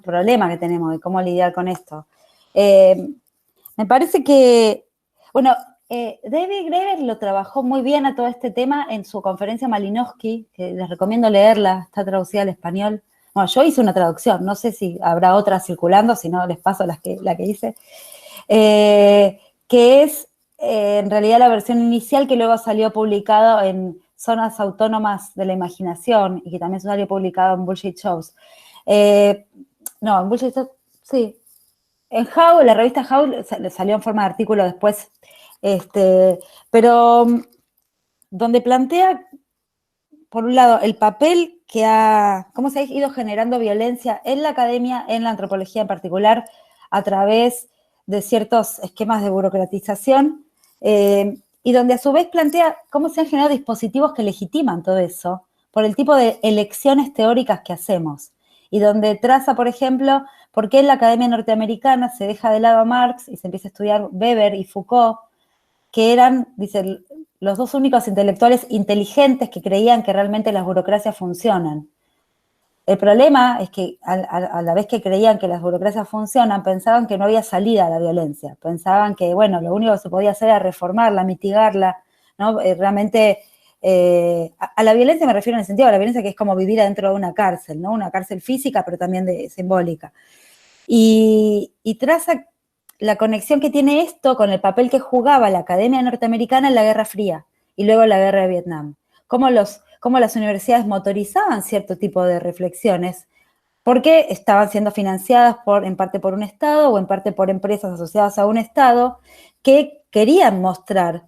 problema que tenemos de cómo lidiar con esto. Me parece que, bueno, David Graeber lo trabajó muy bien a todo este tema en su conferencia Malinowski, que les recomiendo leerla, está traducida al español. Bueno, yo hice una traducción, no sé si habrá otra circulando, si no les paso la que hice, que es en realidad la versión inicial que luego salió publicado en Zonas Autónomas de la Imaginación y que también salió publicado en Bullshit Shows. No, en Bullshit Shows, sí. En How, la revista How salió en forma de artículo después, pero donde plantea, por un lado, el papel cómo se ha ido generando violencia en la academia, en la antropología en particular, a través de ciertos esquemas de burocratización, y donde a su vez plantea cómo se han generado dispositivos que legitiman todo eso por el tipo de elecciones teóricas que hacemos, y donde traza, por ejemplo, por qué en la academia norteamericana se deja de lado a Marx y se empieza a estudiar Weber y Foucault, que eran, dice, los dos únicos intelectuales inteligentes que creían que realmente las burocracias funcionan. El problema es que a la vez que creían que las burocracias funcionan, pensaban que no había salida a la violencia. Pensaban que, bueno, lo único que se podía hacer era reformarla, mitigarla, ¿no? Realmente, a la violencia me refiero en el sentido de la violencia que es como vivir adentro de una cárcel, ¿no? Una cárcel física, pero también simbólica. Y traza la conexión que tiene esto con el papel que jugaba la academia norteamericana en la Guerra Fría y luego en la Guerra de Vietnam. Cómo las universidades motorizaban cierto tipo de reflexiones porque estaban siendo financiadas en parte por un Estado o en parte por empresas asociadas a un Estado que querían mostrar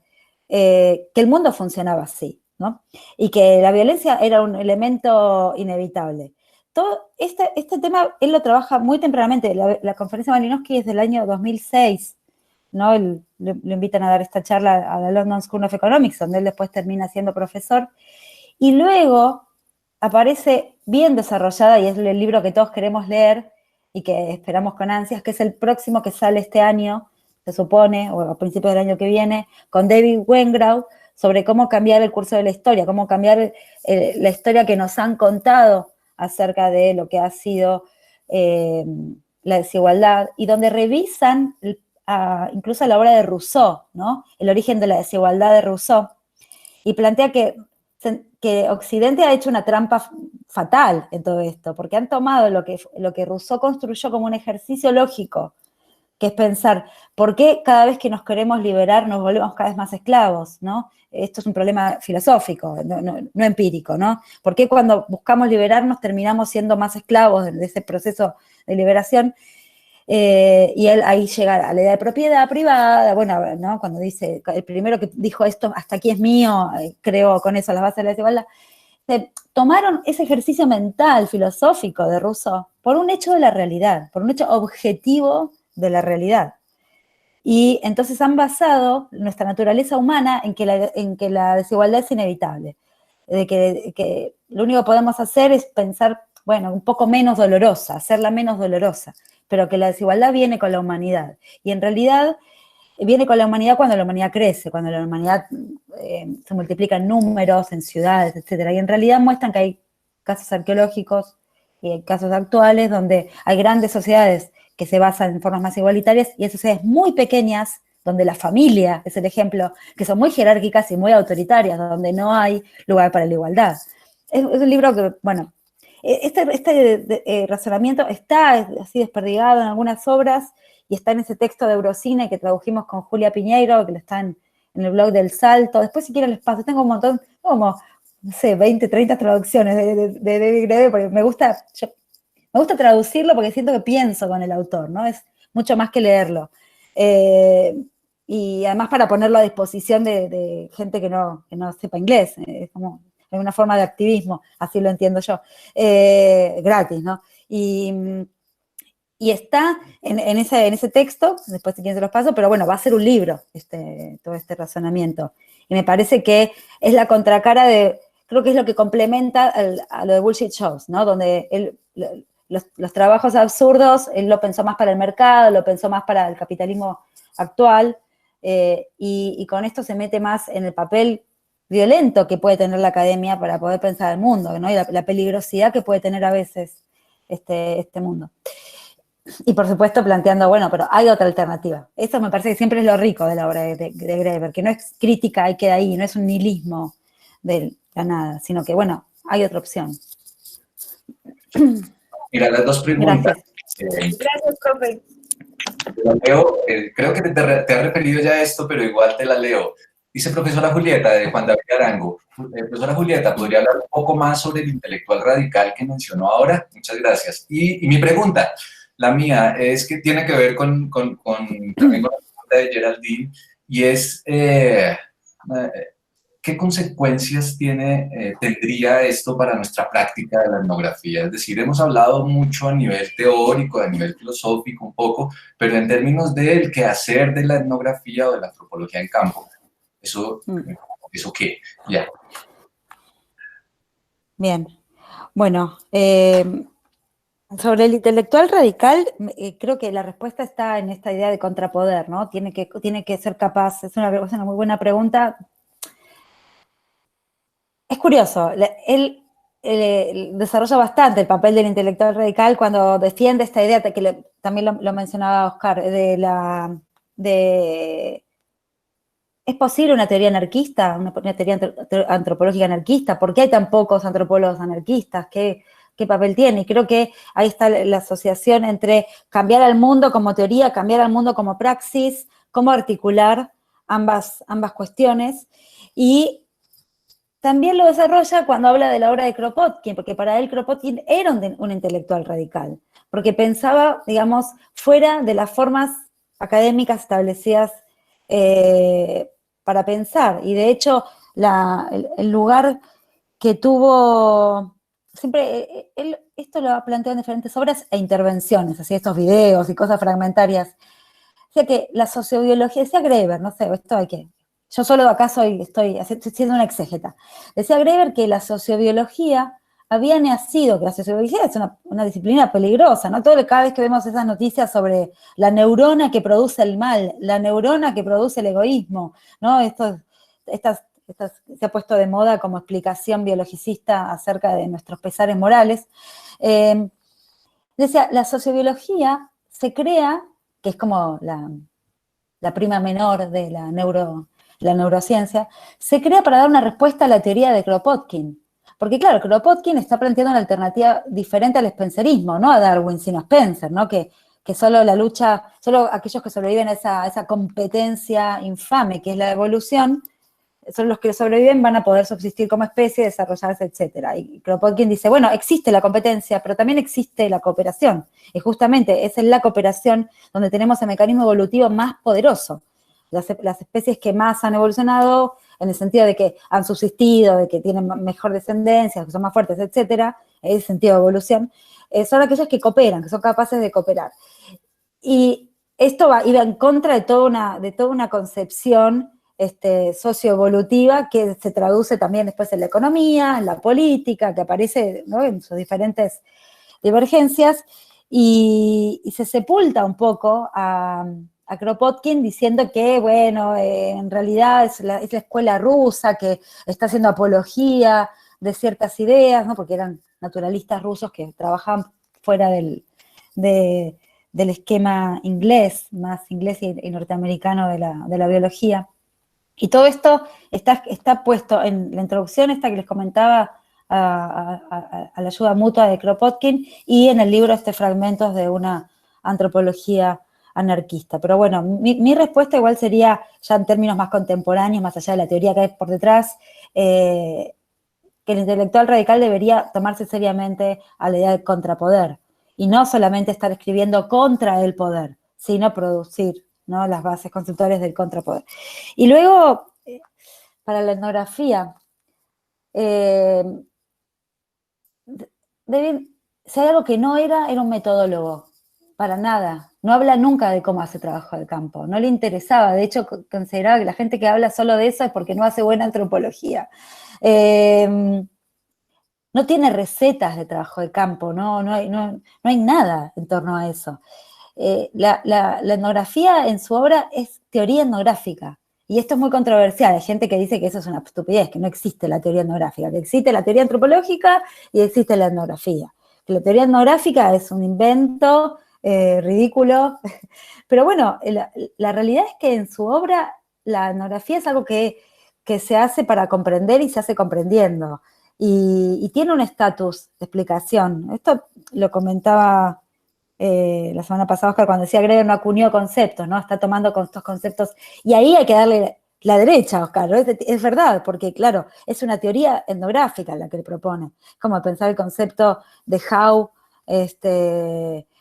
que el mundo funcionaba así, ¿no? Y que la violencia era un elemento inevitable. Todo este tema, él lo trabaja muy tempranamente. La conferencia Malinowski es del año 2006, ¿no? Lo invitan a dar esta charla a la London School of Economics, donde él después termina siendo profesor. Y luego aparece bien desarrollada, y es el libro que todos queremos leer y que esperamos con ansias, que es el próximo que sale este año, se supone, o a principios del año que viene, con David Wengrow, sobre cómo cambiar el curso de la historia, cómo cambiar la historia que nos han contado acerca de lo que ha sido la desigualdad, y donde revisan incluso la obra de Rousseau, ¿no? El origen de la desigualdad de Rousseau, y plantea que Occidente ha hecho una trampa fatal en todo esto, porque han tomado lo que Rousseau construyó como un ejercicio lógico, que es pensar, ¿por qué cada vez que nos queremos liberar nos volvemos cada vez más esclavos, ¿no? Esto es un problema filosófico, no empírico, ¿no? ¿Por qué cuando buscamos liberarnos terminamos siendo más esclavos de ese proceso de liberación? Y él ahí llega a la idea de propiedad privada, bueno, ¿no? Cuando dice, el primero que dijo esto, hasta aquí es mío, creo con eso las bases de la desigualdad. Tomaron ese ejercicio mental, filosófico de Rousseau por un hecho de la realidad, por un hecho objetivo de la realidad. Y entonces han basado nuestra naturaleza humana en que la desigualdad es inevitable, de que lo único que podemos hacer es pensar, bueno, un poco menos dolorosa, hacerla menos dolorosa, pero que la desigualdad viene con la humanidad. Y en realidad viene con la humanidad cuando la humanidad crece, cuando la humanidad se multiplica en números, en ciudades, etc. Y en realidad muestran que hay casos arqueológicos y casos actuales donde hay grandes sociedades que se basan en formas más igualitarias y hay sociedades muy pequeñas donde la familia es el ejemplo, que son muy jerárquicas y muy autoritarias, donde no hay lugar para la igualdad. Es un libro que, bueno, este razonamiento está así desperdigado en algunas obras y está en ese texto de Eurocine que tradujimos con Julia Piñeiro, que está en el blog del Salto. Después, si quieren, les paso. Tengo un montón, como, no sé, 20, 30 traducciones de David Graeber, porque me gusta traducirlo porque siento que pienso con el autor, ¿no? Es mucho más que leerlo. Y además para ponerlo a disposición de gente que no sepa inglés, es como una forma de activismo, así lo entiendo yo, gratis, ¿no? Y está en ese texto, después si quieren se los paso, pero bueno, va a ser un libro todo este razonamiento. Y me parece que es la contracara creo que es lo que complementa a lo de Bullshit Shows, ¿no? Donde los trabajos absurdos, él lo pensó más para el mercado, lo pensó más para el capitalismo actual, y con esto se mete más en el papel violento que puede tener la academia para poder pensar el mundo, ¿no? Y la peligrosidad que puede tener a veces este mundo. Y por supuesto planteando, bueno, pero hay otra alternativa. Eso me parece que siempre es lo rico de la obra de Graeber, que no es crítica y queda ahí, no es un nihilismo de la nada, sino que, bueno, hay otra opción. Mira, las dos preguntas. Gracias, profe. La leo, creo que te has referido ya a esto, pero igual te la leo. Dice profesora Julieta, de Juan David Arango. Profesora Julieta, ¿podría hablar un poco más sobre el intelectual radical que mencionó ahora? Muchas gracias. Y mi pregunta, la mía, es que tiene que ver también con la pregunta de Geraldine, y es, ¿qué consecuencias tendría esto para nuestra práctica de la etnografía? Es decir, hemos hablado mucho a nivel teórico, a nivel filosófico un poco, pero en términos del quehacer de la etnografía o de la antropología en campo. ¿Eso qué? Ya. Bien. Bueno, sobre el intelectual radical, creo que la respuesta está en esta idea de contrapoder, ¿no? Tiene que ser capaz, es una muy buena pregunta. Es curioso, él desarrolla bastante el papel del intelectual radical cuando defiende esta idea, que también lo mencionaba Oscar, ¿es posible una teoría anarquista, una teoría antropológica anarquista? ¿Por qué hay tan pocos antropólogos anarquistas? ¿Qué papel tiene? Y creo que ahí está la asociación entre cambiar al mundo como teoría, cambiar al mundo como praxis, cómo articular ambas cuestiones. Y también lo desarrolla cuando habla de la obra de Kropotkin, porque para él Kropotkin era un intelectual radical, porque pensaba, digamos, fuera de las formas académicas establecidas para pensar. Y de hecho, el lugar que tuvo, siempre, él esto lo ha planteado en diferentes obras e intervenciones, así estos videos y cosas fragmentarias. O sea que la sociobiología, decía Graeber, no sé, esto hay que... Yo solo acá estoy siendo una exégeta. Decía Graeber que la sociobiología había nacido, que la sociobiología es una disciplina peligrosa, ¿no? Cada vez que vemos esas noticias sobre la neurona que produce el mal, la neurona que produce el egoísmo, ¿no? Se ha puesto de moda como explicación biologicista acerca de nuestros pesares morales. Decía, la sociobiología se crea, que es como la prima menor de la neurociencia, se crea para dar una respuesta a la teoría de Kropotkin. Porque claro, Kropotkin está planteando una alternativa diferente al spencerismo, no a Darwin, sino a Spencer, ¿no? Que solo la lucha, solo aquellos que sobreviven a esa competencia infame que es la evolución, solo los que sobreviven van a poder subsistir como especie, desarrollarse, etc. Y Kropotkin dice, bueno, existe la competencia, pero también existe la cooperación. Y justamente es en la cooperación donde tenemos el mecanismo evolutivo más poderoso. Las especies que más han evolucionado, en el sentido de que han subsistido, de que tienen mejor descendencia, que son más fuertes, etc., en ese sentido de evolución, son aquellas que cooperan, que son capaces de cooperar. Y esto iba en contra de toda una concepción socioevolutiva que se traduce también después en la economía, en la política, que aparece, ¿no?, en sus diferentes divergencias, y se sepulta un poco a Kropotkin diciendo que, bueno, en realidad es la escuela rusa que está haciendo apología de ciertas ideas, ¿no?, porque eran naturalistas rusos que trabajaban fuera del esquema inglés, más inglés y norteamericano de la biología. Y todo esto está puesto en la introducción esta que les comentaba a la ayuda mutua de Kropotkin y en el libro Fragmentos de una antropología anarquista. Pero bueno, mi respuesta igual sería, ya en términos más contemporáneos, más allá de la teoría que hay por detrás, que el intelectual radical debería tomarse seriamente a la idea del contrapoder y no solamente estar escribiendo contra el poder, sino producir, ¿no?, las bases conceptuales del contrapoder. Y luego, para la etnografía, si hay algo que no era un metodólogo, para nada. No habla nunca de cómo hace trabajo de campo, no le interesaba. De hecho, consideraba que la gente que habla solo de eso es porque no hace buena antropología. No tiene recetas de trabajo de campo, no hay nada en torno a eso. la etnografía en su obra es teoría etnográfica. Y esto es muy controversial. Hay gente que dice que eso es una estupidez, que no existe la teoría etnográfica, que existe la teoría antropológica y existe la etnografía. Que la teoría etnográfica es un invento ridículo. Pero bueno, la realidad es que en su obra la etnografía es algo que se hace para comprender y se hace comprendiendo. Y tiene un estatus de explicación. Esto lo comentaba la semana pasada Oscar cuando decía Greber no acuñó conceptos, ¿no? Está tomando con estos conceptos. Y ahí hay que darle la derecha, Oscar, ¿no? Es verdad, porque claro, es una teoría etnográfica la que le propone. Como pensar el concepto de How,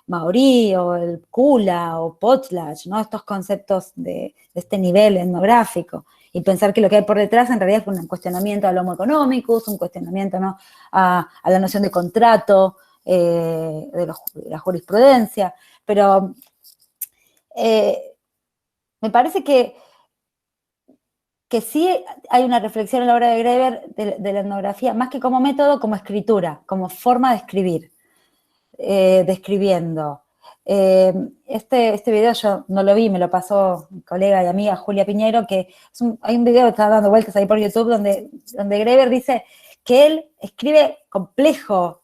Maorí, o el Kula, o Potlatch, ¿no? Estos conceptos de este nivel etnográfico. Y pensar que lo que hay por detrás en realidad es un cuestionamiento al homo economicus, un cuestionamiento, ¿no?, a la noción de contrato, de la jurisprudencia, pero me parece que sí hay una reflexión en la obra de Greber de la etnografía, más que como método, como escritura, como forma de escribir, describiendo. Este video yo no lo vi, me lo pasó mi colega y amiga Julia Piñero, que hay un video que está dando vueltas ahí por YouTube donde Greber dice que él escribe complejo,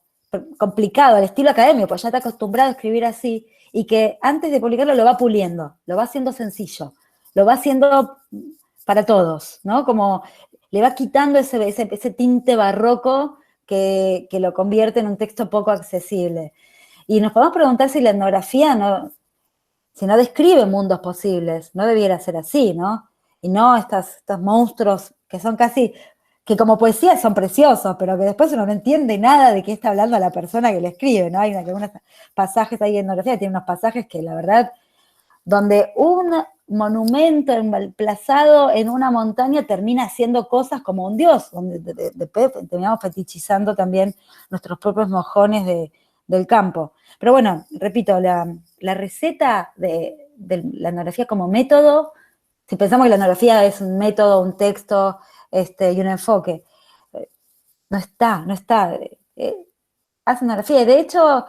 complicado, al estilo académico, pues ya está acostumbrado a escribir así, y que antes de publicarlo lo va puliendo, lo va haciendo sencillo, lo va haciendo para todos, ¿no? Como le va quitando ese tinte barroco que lo convierte en un texto poco accesible. Y nos podemos preguntar si la etnografía si no describe mundos posibles, no debiera ser así, ¿no? Y no estos monstruos que son casi, que como poesía son preciosos, pero que después uno no entiende nada de qué está hablando la persona que le escribe, ¿no? Hay algunos pasajes ahí en etnografía, tiene unos pasajes que la verdad, donde un monumento emplazado en una montaña termina haciendo cosas como un dios, donde terminamos fetichizando también nuestros propios mojones del campo. Pero bueno, repito, la receta de la etnografía como método, si pensamos que la etnografía es un método, un texto y un enfoque, no está. Hace etnografía. De hecho,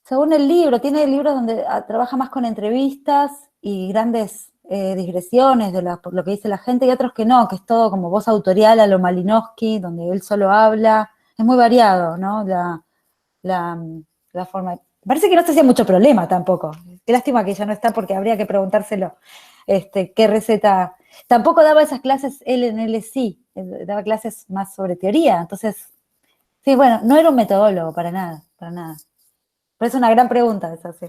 según el libro, tiene libros donde trabaja más con entrevistas y grandes digresiones de lo que dice la gente, y otros que no, que es todo como voz autorial a lo Malinowski, donde él solo habla. Es muy variado, ¿no? La forma. Parece que no se hacía mucho problema tampoco. Qué lástima que ya no está, porque habría que preguntárselo. ¿Qué receta? Tampoco daba esas clases él en LSI, daba clases más sobre teoría. Entonces, sí, bueno, no era un metodólogo para nada, para nada. Pero es una gran pregunta esa, sí.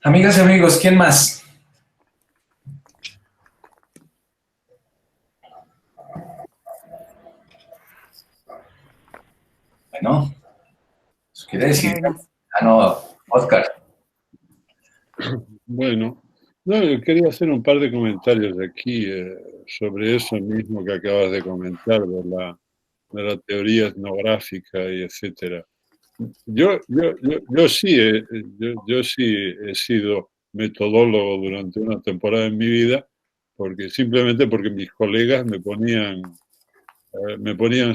Amigas y amigos, ¿quién más? Bueno, eso quiere decir. No, Oscar. Bueno, no, yo quería hacer un par de comentarios aquí sobre eso mismo que acabas de comentar, de la teoría etnográfica y etcétera. Yo sí he sido metodólogo durante una temporada en mi vida, simplemente porque mis colegas me ponían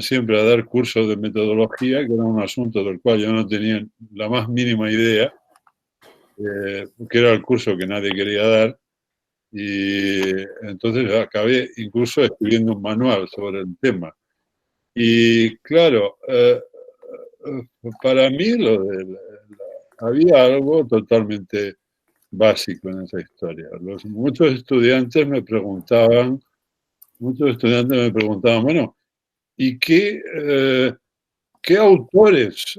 siempre a dar cursos de metodología, que era un asunto del cual yo no tenía la más mínima idea, que era el curso que nadie quería dar, y entonces acabé incluso escribiendo un manual sobre el tema. Y claro, para mí había algo totalmente básico en esa historia. Muchos estudiantes me preguntaban, bueno, ¿y qué autores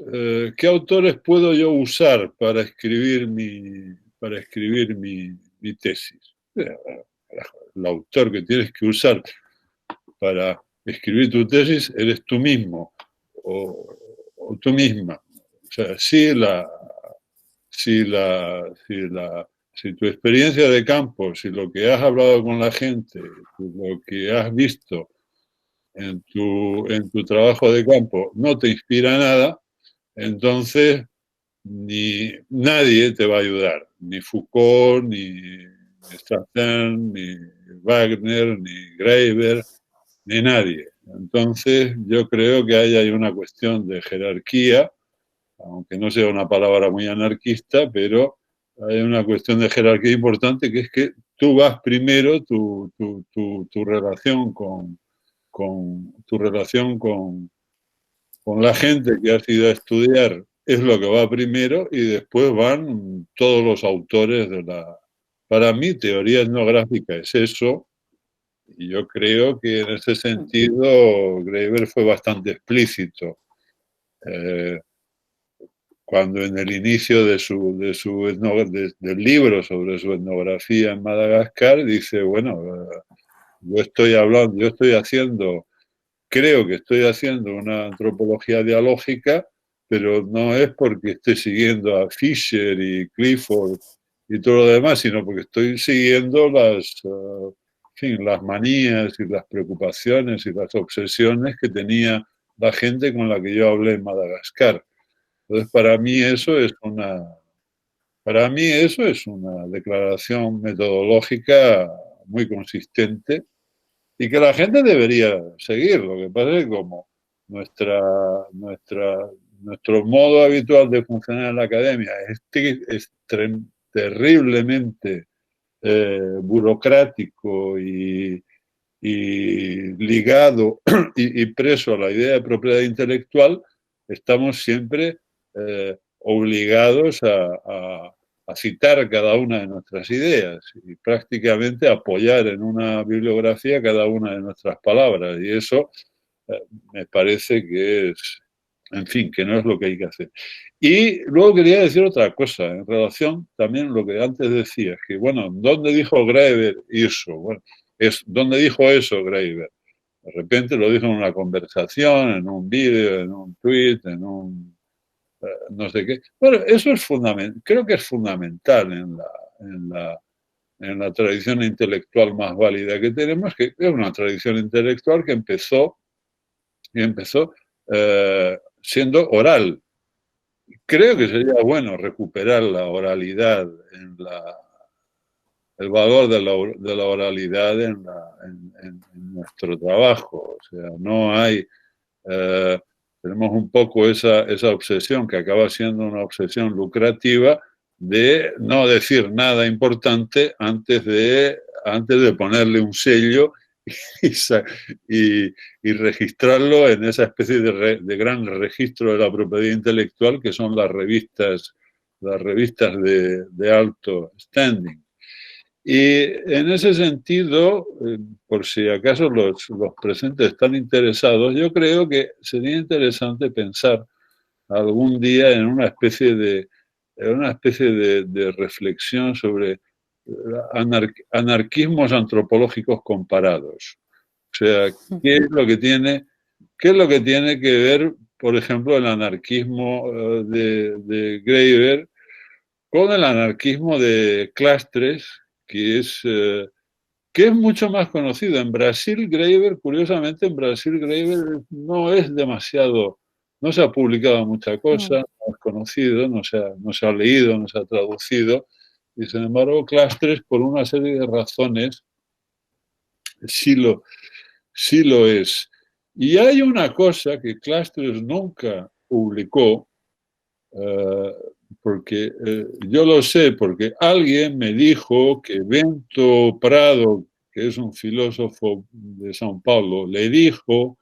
puedo yo usar para escribir mi tesis? El autor que tienes que usar para escribir tu tesis eres tú mismo o tú misma. O sea, si tu experiencia de campo, si lo que has hablado con la gente, lo que has visto en tu trabajo de campo no te inspira nada, entonces nadie te va a ayudar, ni Foucault, ni Stratton, ni Wagner, ni Graeber, ni nadie. Entonces yo creo que ahí hay una cuestión de jerarquía aunque no sea una palabra muy anarquista, pero hay una cuestión de jerarquía importante, que es que tú vas primero, tu relación tu relación con la gente que has ido a estudiar es lo que va primero, y después van todos los autores de la... Para mí, teoría etnográfica es eso, y yo creo que en ese sentido Graeber fue bastante explícito. Cuando en el inicio del libro sobre su etnografía en Madagascar dice, bueno, yo estoy haciendo, creo que estoy haciendo una antropología dialógica, pero no es porque esté siguiendo a Fisher y Clifford y todo lo demás, sino porque estoy siguiendo las manías y las preocupaciones y las obsesiones que tenía la gente con la que yo hablé en Madagascar. Entonces, para mí eso es una declaración metodológica muy consistente y que la gente debería seguir. Lo que pasa es que como nuestro modo habitual de funcionar en la academia es terriblemente burocrático y ligado y preso a la idea de propiedad intelectual, estamos siempre obligados a citar cada una de nuestras ideas y prácticamente apoyar en una bibliografía cada una de nuestras palabras, y eso me parece que es, en fin, que no es lo que hay que hacer. Y luego quería decir otra cosa en relación también a lo que antes decías, que bueno, ¿dónde dijo Graeber eso? Bueno, ¿dónde dijo eso Graeber? De repente lo dijo en una conversación, en un vídeo, en un tweet, en un no sé qué. Bueno, eso es fundamental, creo que es fundamental en la tradición intelectual más válida que tenemos, que es una tradición intelectual que empezó siendo oral. Creo que sería bueno recuperar la oralidad, el valor de la oralidad en nuestro trabajo. O sea, no hay... tenemos un poco esa obsesión, que acaba siendo una obsesión lucrativa, de no decir nada importante antes de ponerle un sello y registrarlo en esa especie de gran registro de la propiedad intelectual que son las revistas de alto standing. Y en ese sentido, por si acaso los presentes están interesados, yo creo que sería interesante pensar algún día en una especie de reflexión sobre anarquismos antropológicos comparados. O sea, ¿qué es lo que tiene que ver, por ejemplo, el anarquismo de Graeber con el anarquismo de Clastres, que es mucho más conocido? En Brasil, Graeber, curiosamente, no es demasiado, no se ha publicado mucha cosa, no es conocido, no se ha leído, no se ha traducido, y sin embargo Clastres, por una serie de razones, sí lo es. Y hay una cosa que Clastres nunca publicó, porque yo lo sé, porque alguien me dijo que Bento Prado, que es un filósofo de São Paulo, le dijo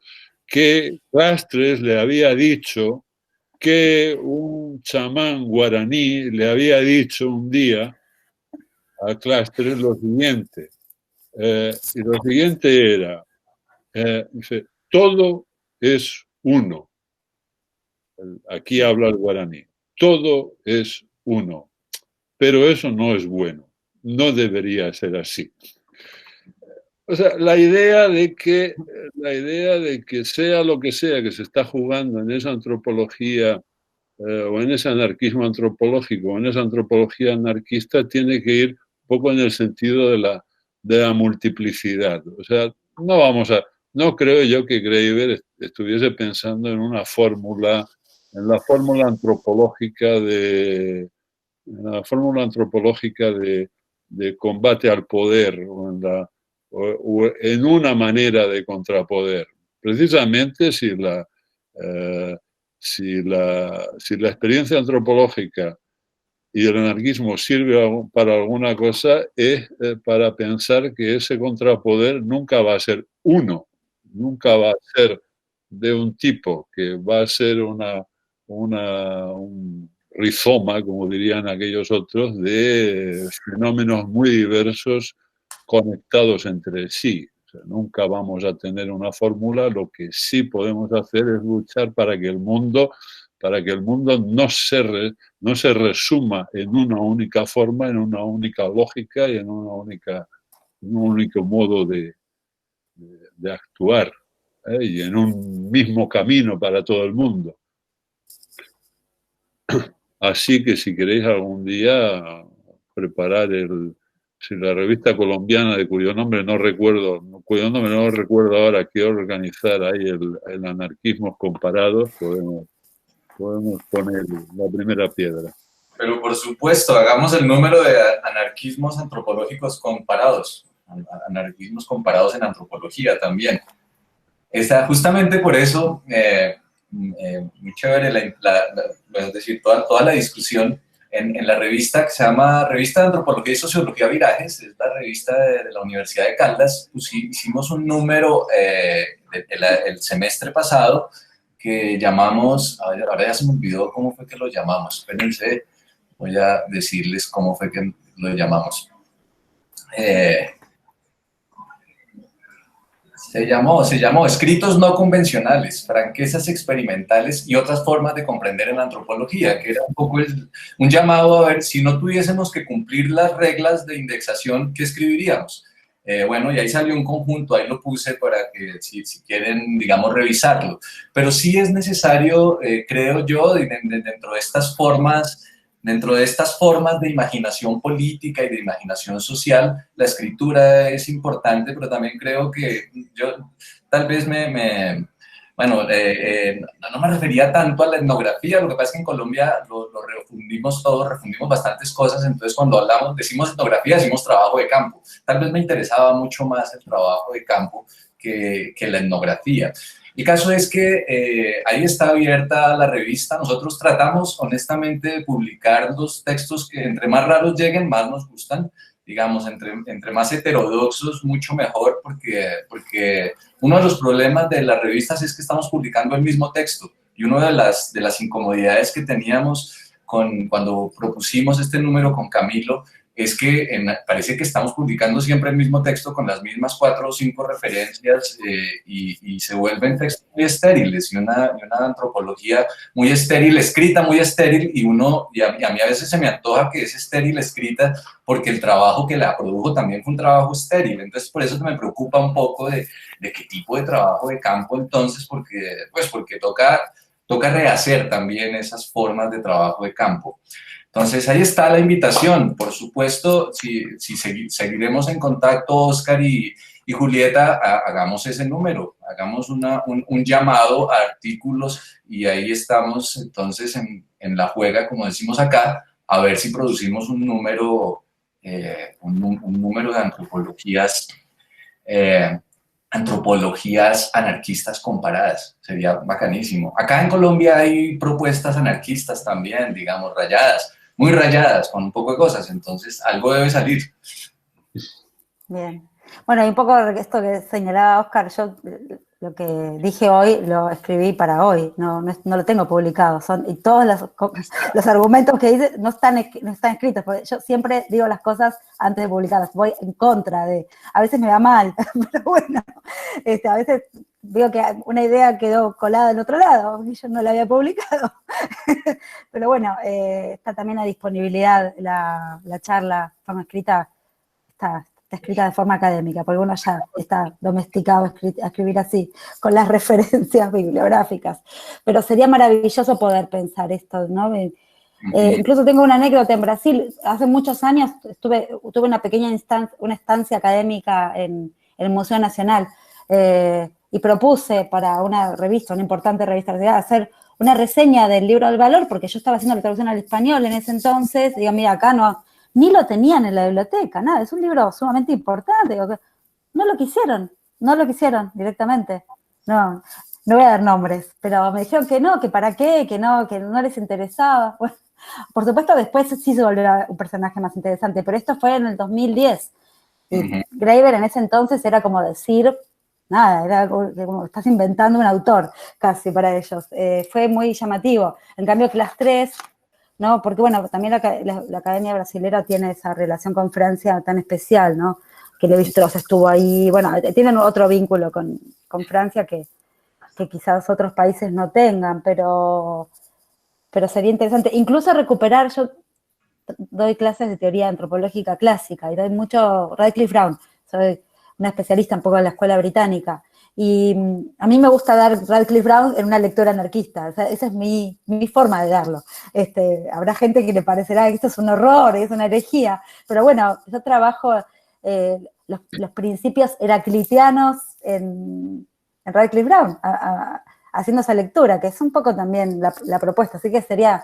que Clastres le había dicho que un chamán guaraní le había dicho un día a Clastres lo siguiente, y lo siguiente era, dice, todo es uno. Aquí habla el guaraní. Todo es uno, pero eso no es bueno, no debería ser así. O sea, la idea de que sea lo que sea que se está jugando en esa antropología o en ese anarquismo antropológico o en esa antropología anarquista tiene que ir un poco en el sentido de la multiplicidad. O sea, no creo yo que Graeber estuviese pensando en una fórmula, en la fórmula antropológica de combate al poder o en una manera de contrapoder. Precisamente si si la experiencia antropológica y el anarquismo sirve para alguna cosa, es para pensar que ese contrapoder nunca va a ser uno, nunca va a ser de un tipo, que va a ser un rizoma, como dirían aquellos otros, de fenómenos muy diversos conectados entre sí. O sea, nunca vamos a tener una fórmula. Lo que sí podemos hacer es luchar para que el mundo no se resuma en una única forma, en una única lógica y en un único modo de actuar, y en un mismo camino para todo el mundo. Así que si queréis algún día preparar la revista colombiana, de cuyo nombre no recuerdo ahora, quiero organizar ahí el anarquismos comparados, podemos poner la primera piedra. Pero por supuesto, hagamos el número de anarquismos antropológicos comparados, anarquismos comparados en antropología también. Justamente por eso, muy chévere, es decir, toda la discusión en la revista que se llama Revista de Antropología y Sociología Virajes, es la revista de la Universidad de Caldas. Pues hicimos un número el semestre pasado que llamamos, ahora ya se me olvidó cómo fue que lo llamamos, espérense, voy a decirles cómo fue que lo llamamos. Se llamó Escritos no convencionales, franquezas experimentales y otras formas de comprender en la antropología, que era un poco un llamado a ver si no tuviésemos que cumplir las reglas de indexación, ¿qué escribiríamos? Bueno, y ahí salió un conjunto, ahí lo puse para que si quieren, digamos, revisarlo. Pero sí es necesario, creo yo, dentro de estas formas de imaginación política y de imaginación social, la escritura es importante, pero también creo que yo tal vez no me refería tanto a la etnografía. Lo que pasa es que en Colombia lo refundimos todo, refundimos bastantes cosas, entonces cuando decimos etnografía, decimos trabajo de campo. Tal vez me interesaba mucho más el trabajo de campo que la etnografía. El caso es que ahí está abierta la revista. Nosotros tratamos honestamente de publicar los textos que entre más raros lleguen, más nos gustan. Digamos, entre más heterodoxos, mucho mejor, porque uno de los problemas de las revistas es que estamos publicando el mismo texto. Y una de las incomodidades que teníamos cuando propusimos este número con Camilo es que parece que estamos publicando siempre el mismo texto con las mismas 4 o 5 referencias y se vuelven textos muy estériles y una antropología muy estéril, escrita muy estéril, y a mí a veces se me antoja que es estéril escrita porque el trabajo que la produjo también fue un trabajo estéril. Entonces por eso me preocupa un poco de qué tipo de trabajo de campo entonces, porque toca rehacer también esas formas de trabajo de campo. Entonces, ahí está la invitación. Por supuesto, si seguiremos en contacto, Oscar y Julieta, hagamos ese número, hagamos un llamado a artículos y ahí estamos entonces en la juega, como decimos acá, a ver si producimos un número de antropologías anarquistas comparadas. Sería bacanísimo. Acá en Colombia hay propuestas anarquistas también, digamos, rayadas, muy rayadas, con un poco de cosas, entonces algo debe salir. Bien. Bueno, y un poco esto que señalaba Oscar, yo lo que dije hoy lo escribí para hoy, no lo tengo publicado, y todos los argumentos que hice no están escritos, porque yo siempre digo las cosas antes de publicarlas, voy en contra a veces me va mal, pero bueno, a veces digo que una idea quedó colada del otro lado, y yo no la había publicado, pero bueno, está también a disponibilidad la charla de forma escrita, está escrita de forma académica, porque uno ya está domesticado a escribir así, con las referencias bibliográficas. Pero sería maravilloso poder pensar esto, ¿no? Incluso tengo una anécdota en Brasil. Hace muchos años tuve una pequeña estancia académica en el Museo Nacional y propuse para una importante revista, hacer una reseña del libro del valor, porque yo estaba haciendo la traducción al español en ese entonces. Digo, mira, acá ni lo tenían en la biblioteca, nada, es un libro sumamente importante. No lo quisieron directamente. No no voy a dar nombres, pero me dijeron que no, que para qué, que no les interesaba. Bueno, por supuesto, después sí se volvió un personaje más interesante, pero esto fue en el 2010. Y Graeber en ese entonces era como decir, nada, era como estás inventando un autor casi para ellos. Fue muy llamativo. En cambio, Class 3, ¿no? Porque bueno, también la Academia Brasilera tiene esa relación con Francia tan especial, ¿no? Que Lévi-Strauss estuvo ahí, bueno, tienen otro vínculo con Francia que quizás otros países no tengan, pero sería interesante. Incluso recuperar, yo doy clases de teoría antropológica clásica y doy mucho Radcliffe Brown, soy una especialista un poco en la escuela británica, y a mí me gusta dar Radcliffe Brown en una lectura anarquista, o sea, esa es mi forma de darlo. Habrá gente que le parecerá que esto es un horror, es una herejía, pero bueno, yo trabajo los principios heraclitianos en Radcliffe Brown, haciendo esa lectura, que es un poco también la propuesta, así que sería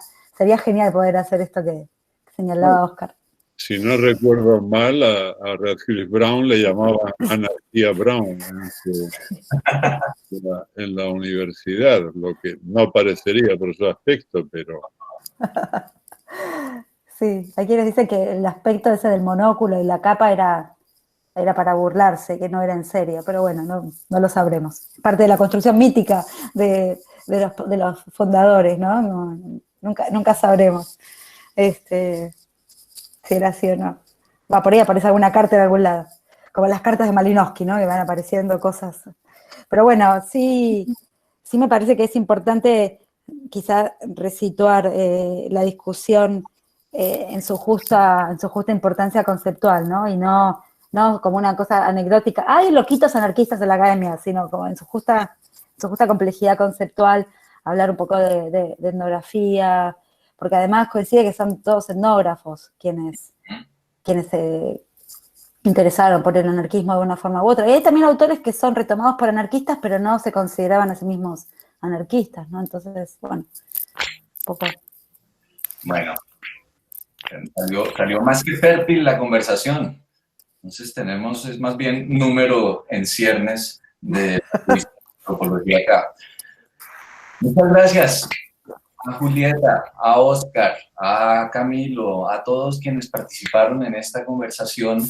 genial poder hacer esto que señalaba Oscar. Si no recuerdo mal, a Radcliffe Brown le llamaban Anarquía Brown en la universidad, lo que no parecería por su aspecto, pero... Sí, hay quienes dicen que el aspecto ese del monóculo y la capa era para burlarse, que no era en serio, pero bueno, no lo sabremos. Parte de la construcción mítica de los fundadores, ¿no? Nunca sabremos si era así o no. Por ahí aparece alguna carta de algún lado, como las cartas de Malinowski, ¿no? Que van apareciendo cosas. Pero bueno, sí me parece que es importante quizá resituar la discusión en su justa importancia conceptual, ¿no? Y no como una cosa anecdótica, ¡ay, loquitos anarquistas de la academia!, sino como en su justa complejidad conceptual, hablar un poco de etnografía, porque además coincide que son todos etnógrafos quienes se interesaron por el anarquismo de una forma u otra. Y hay también autores que son retomados por anarquistas, pero no se consideraban a sí mismos anarquistas, ¿no? Entonces, bueno, un poco... Bueno, salió más que fértil la conversación. Entonces es más bien número en ciernes de antropología acá. Muchas gracias a Julieta, a Oscar, a Camilo, a todos quienes participaron en esta conversación